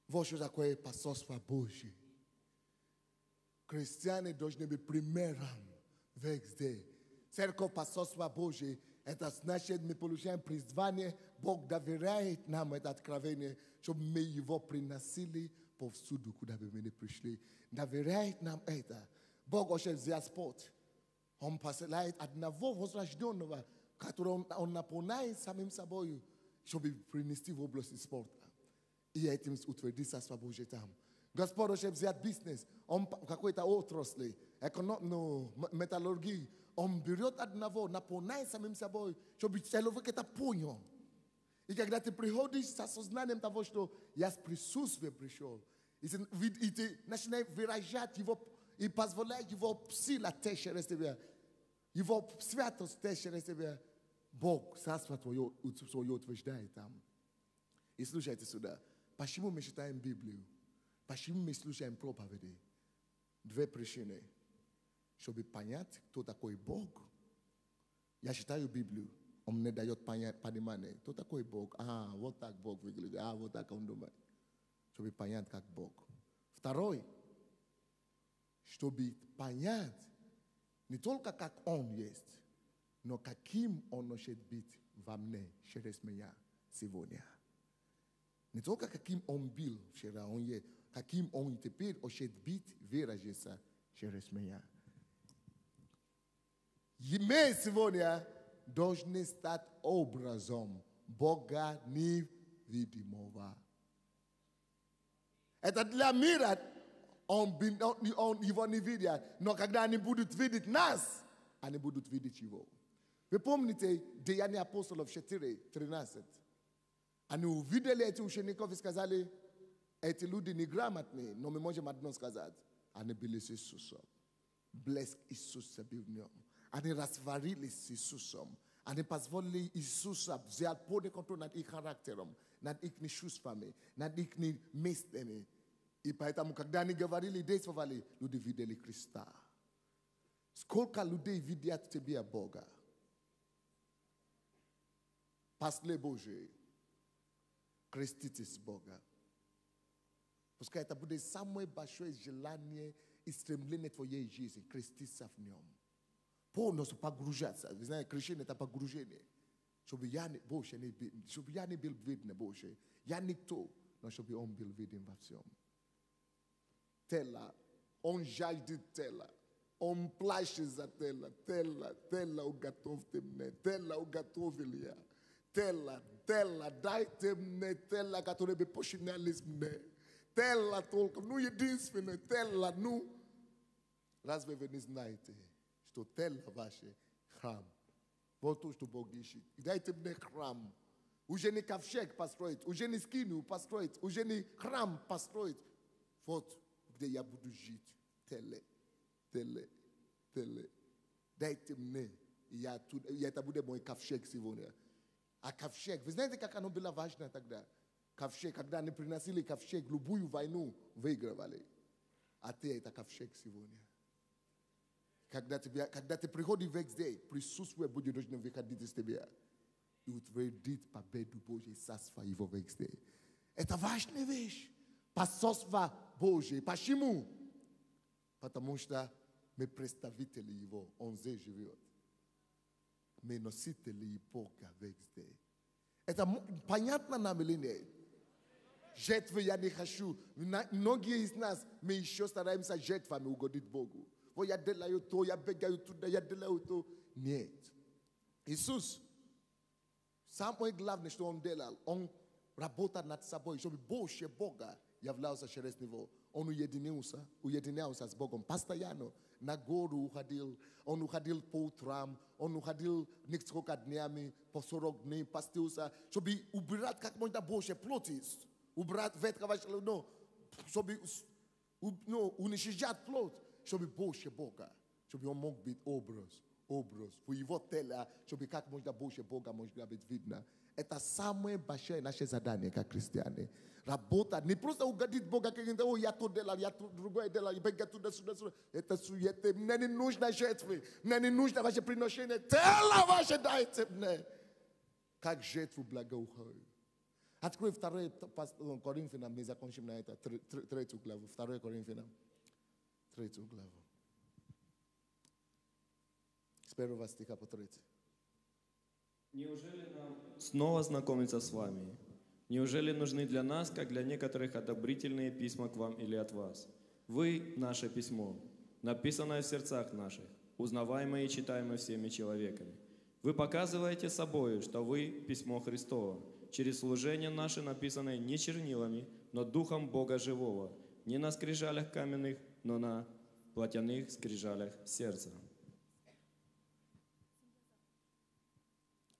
Вот что такое посольство Божье. Христиане должны быть примером везде. Церковь посольства Божье, это значит, мы получаем призвание, Бог доверяет нам это откровение, чтобы мы его приносили повсюду, куда бы мы ни пришли. Доверяет нам это. Бог уже взял спорт. Он посылает одного возрожденного, который он наполняет самим собой, чтобы принести в области спорта. И этим утвердить Царство Божие там. Господь уже взял бизнес, он какой-то отрасли, металлургии. Он берет одного, наполняет самим собой, чтобы человек это понял. И когда ты приходишь с осознанием того, что я с присутствием пришел, и ты начинаешь выражать его и позволять его сила течь через тебя, его святость течь через тебя, Бог Царство Твое утверждает там. И слушайте сюда. Почему мы читаем Библию? Почему мы слушаем проповеди? Две причины. Чтобы понять, кто такой Бог. Я читаю Библию. Он мне дает понимание. Кто такой Бог? Вот так Бог выглядит. Вот так он думает. Чтобы понять, как Бог. Второй. Чтобы понять, не только как Он есть, но каким Он может быть во мне через меня сегодня. Не только каким Он был вчера, Он есть, каким Он теперь может быть выражаться через меня. И мы сегодня должны стать образом Бога невидимого. Это для мира Он его не видят, но когда они будут видеть нас, они будут видеть его. Вы помните Деяния апостолов 4:13? Они увидели эти учеников и сказали, эти люди неграмотные, но мы можем одно сказать. Они были с Иисусом. Блеск Иисуса был в нем. Они растворились с Иисусом. Они позволили Иисуса взять полный контроль над их характером, над их чувствами, над их местами. И поэтому, когда они говорили, действовали, люди видели Христа. Сколько людей видят тебе Бога? Пошли Божий. Креститесь Бога. Пускай это будет самое большое желание и стремление твоей жизни. Креститься в нем. Полностью погружаться. Вы знаете, крещение это погружение. Чтобы я не был виден Божий. Я никто, но чтобы он был виден во всем. Тело. Он жаждет тело. Он плачет за Телла. Телла уготовьте мне. Телла уготовили. Телла, дайте мне Телла, который бы починялись мне. Телла только, ну единственное, Телла, ну. Разве вы не знаете, что Телла ваш храм? Вот то, что Бог ищет. Дайте мне храм. Уже не ковчег построить, уже не скинию построить, уже не храм построить. Вот где я буду жить. Теле. Дайте мне. Это будет мой ковчег сегодня. А ковчег, вы знаете, как оно было важно тогда? Ковчег, когда они приносили ковчег, любую войну выигрывали. А ты это ковчег сегодня. Когда ты приходишь в везде, присутствие будет должно выходить из тебя. И утвердить победу Божью, царство его везде. Это важная вещь. Посольство Божье. Почему? Потому что мы представители его, он здесь живет. Мы носители Бога везде. Это понятно нам или нет? Жертвы я не хочу. Многие из нас, мы еще стараемся жертвами угодить Богу. Вот я делаю то, я бегаю туда, я делаю то. Нет. Иисус, самое главное, что он делал, он работал над собой, чтобы больше Бога являлся через него. Он уединялся с Богом постоянно. На гору уходил, он уходил по утрам, он уходил несколько днями, по 40 дней постился, чтобы убрать как можно больше плоти, убрать ветровое шло, чтобы уничтожать плоть, чтобы больше Бога, чтобы он мог быть образ. В его теле, чтобы как можно больше Бога может быть видно. Это самое большое наше задание, как христиане. Работа, не просто угодить Бога, как я то делал, я то другое делал, я бегаю туда-сюда. Это суете, мне не нужно жертвы, мне не нужно ваше приношение. Тело ваше дайте мне. Как жертву благоухаю. Открой 2 Коринфянам, мы закончим на это, 3 главу. 2 Коринфянам, 3 главу. С 1 стиха по 3. Неужели нам снова знакомиться с вами? Неужели нужны для нас, как для некоторых, одобрительные письма к вам или от вас? Вы – наше письмо, написанное в сердцах наших, узнаваемое и читаемое всеми человеками. Вы показываете собою, что вы – письмо Христово, через служение наше, написанное не чернилами, но Духом Бога Живого, не на скрижалях каменных, но на плотяных скрижалях сердца.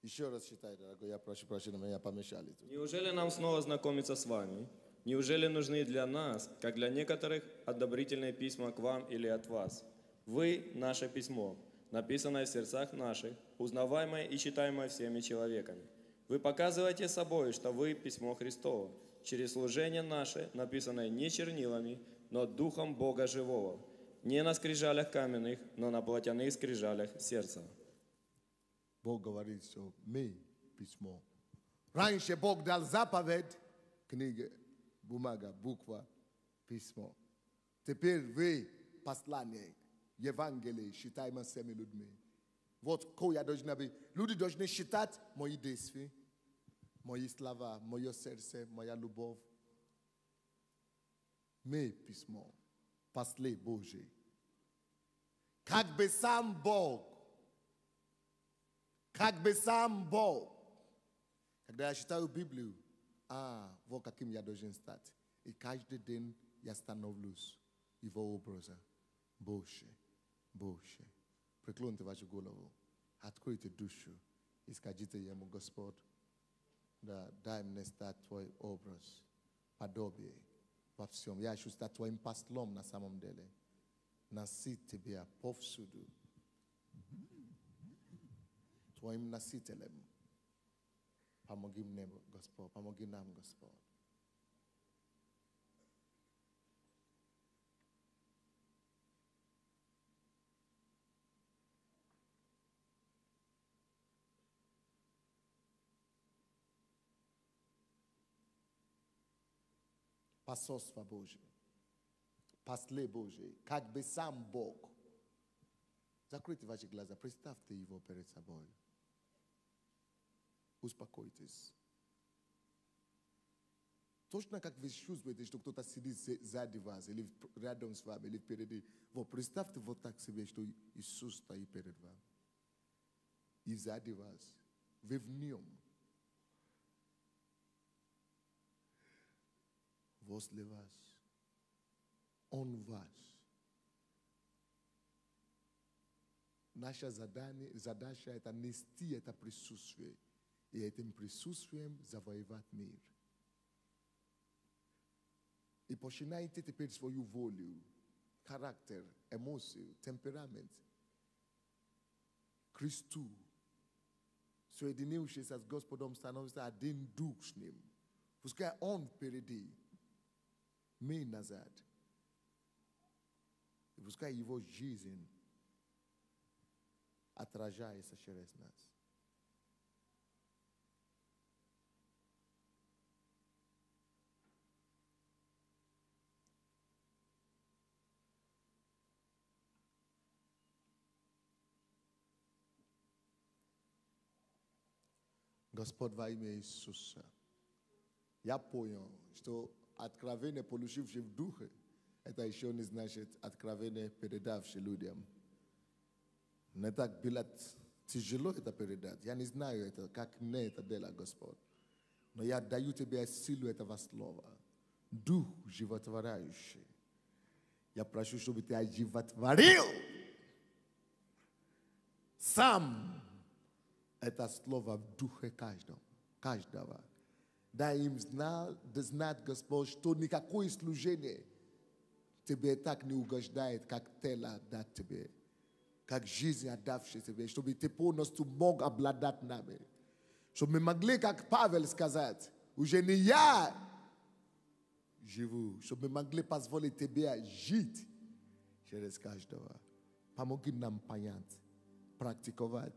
Еще раз читай, дорогой, я прошу прощения, меня помешали тут. Неужели нам снова знакомиться с вами? Неужели нужны для нас, как для некоторых, одобрительные письма к вам или от вас? Вы – наше письмо, написанное в сердцах наших, узнаваемое и читаемое всеми человеками. Вы показываете собой, что вы – письмо Христово, через служение наше, написанное не чернилами, но Духом Бога Живого, не на скрижалях каменных, но на плотяных скрижалях сердца. Бог говорит, что мы письмо. Раньше Бог дал заповедь, книга, бумага, буква, письмо. Теперь вы посланник, Евангелие, считаемо всеми людьми. Вот кое должна быть. Люди должны считать мои действия, мои слова, мое сердце, моя любовь. Мы письмо, послы Божий. Как бы сам Бог. Когда я читаю Библию, вот каким я должен стать. И каждый день я становлюсь его образа. Больше. Преклоните вашу голову, откройте душу и скажите ему, Господь, да, дай мне стать твой образ, подобие во всем. Я хочу стать твоим послом на самом деле. Носить тебя повсюду. Твоим носителем. Помоги мне, Господь. Помоги нам, Господь. Посольство Божие. Послы Божие. Как бы сам Бог. Закройте ваши глаза. Представьте его перед собой. Успокойтесь. точно как вы чувствуете, что кто-то сидит сзади вас или рядом с вами, или впереди. Вот представьте вот так себе, что Иисус стоит перед вами. И сзади вас. Вы в нем. Возле вас. Он вас. Наша задача это нести это присутствие. И этим присутствием завоевать мир. И починайте теперь свою волю, характер, эмоцию, темперамент. Христу. Соединившись с Господом, становится один дух с Ним. Пускай Он впереди, мы назад. И пускай Его жизнь отражается через нас. Господь, во имя Иисуса, я понял, что откровение, получившее в духе, это еще не значит откровение, передавшее людям. Не так было тяжело это передать. Я не знаю это, как мне это делать, Господь. Но я даю тебе силу этого слова. Дух животворяющий. Я прошу, чтобы ты оживотворил сам это слово в духе каждого. Дай им знать, Господь, что никакое служение тебе так не угождает, как тело дать тебе, как жизнь отдавшая тебе, чтобы ты полностью мог обладать нами. Чтобы мы могли, как Павел сказать, уже не я живу, чтобы мы могли позволить тебе жить через каждого. Помоги нам понять, практиковать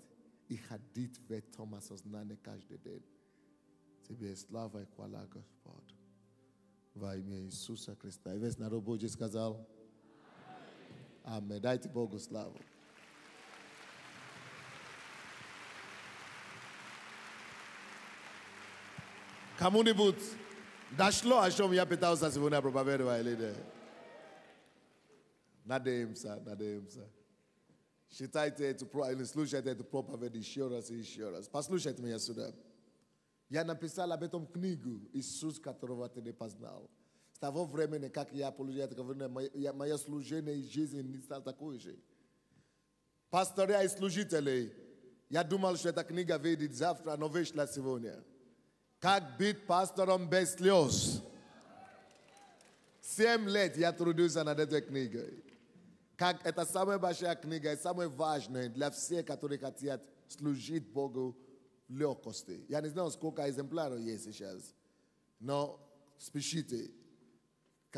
и ходить в этом осознании каждый день. Тебе слава и хвала, Господь. Во имя Иисуса Христа. И весь народ Божий сказал Аминь. Дайте Богу славу. Кому-нибудь дошло, о чем я пытался сегодня проповедовать или нет? Надеемся. Считайте это, или слушайте эту проповедь еще раз и еще раз. Послушайте меня сюда. Я написал об этом книгу «Иисус, которого ты не познал». С того времени, как я получил это, мое служение и жизнь не стало такой же. Пасторы и служители, я думал, что эта книга выйдет завтра, но вышла сегодня. Как быть пастором без слез. 7 лет я трудился над этой книгой. Как это самая большая книга и самая важная для всех, которые хотят служить Богу в легкости. Я не знаю, сколько экземпляров есть сейчас, но спешите,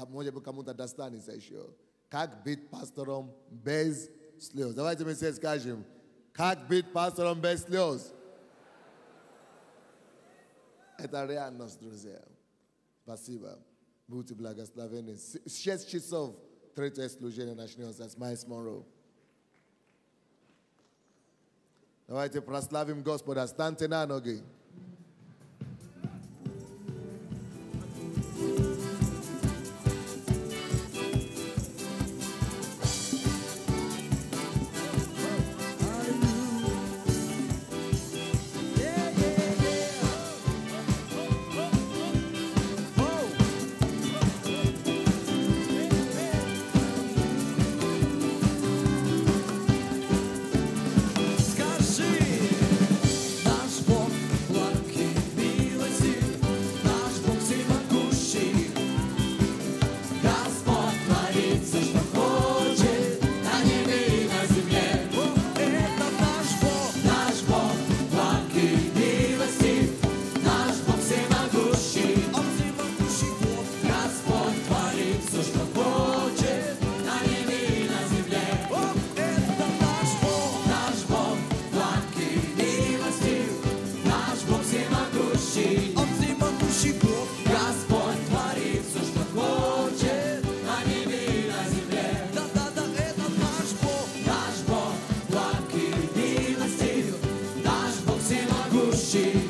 может быть, кому-то достанется еще. Как быть пастором без слез. Давайте мы все скажем, как быть пастором без слез. Это реальность, друзья. Спасибо. Будьте благословенны. 6 часов. Третье служение начнется с Майлз Монро. Давайте прославим Господа. Станьте на ноги. She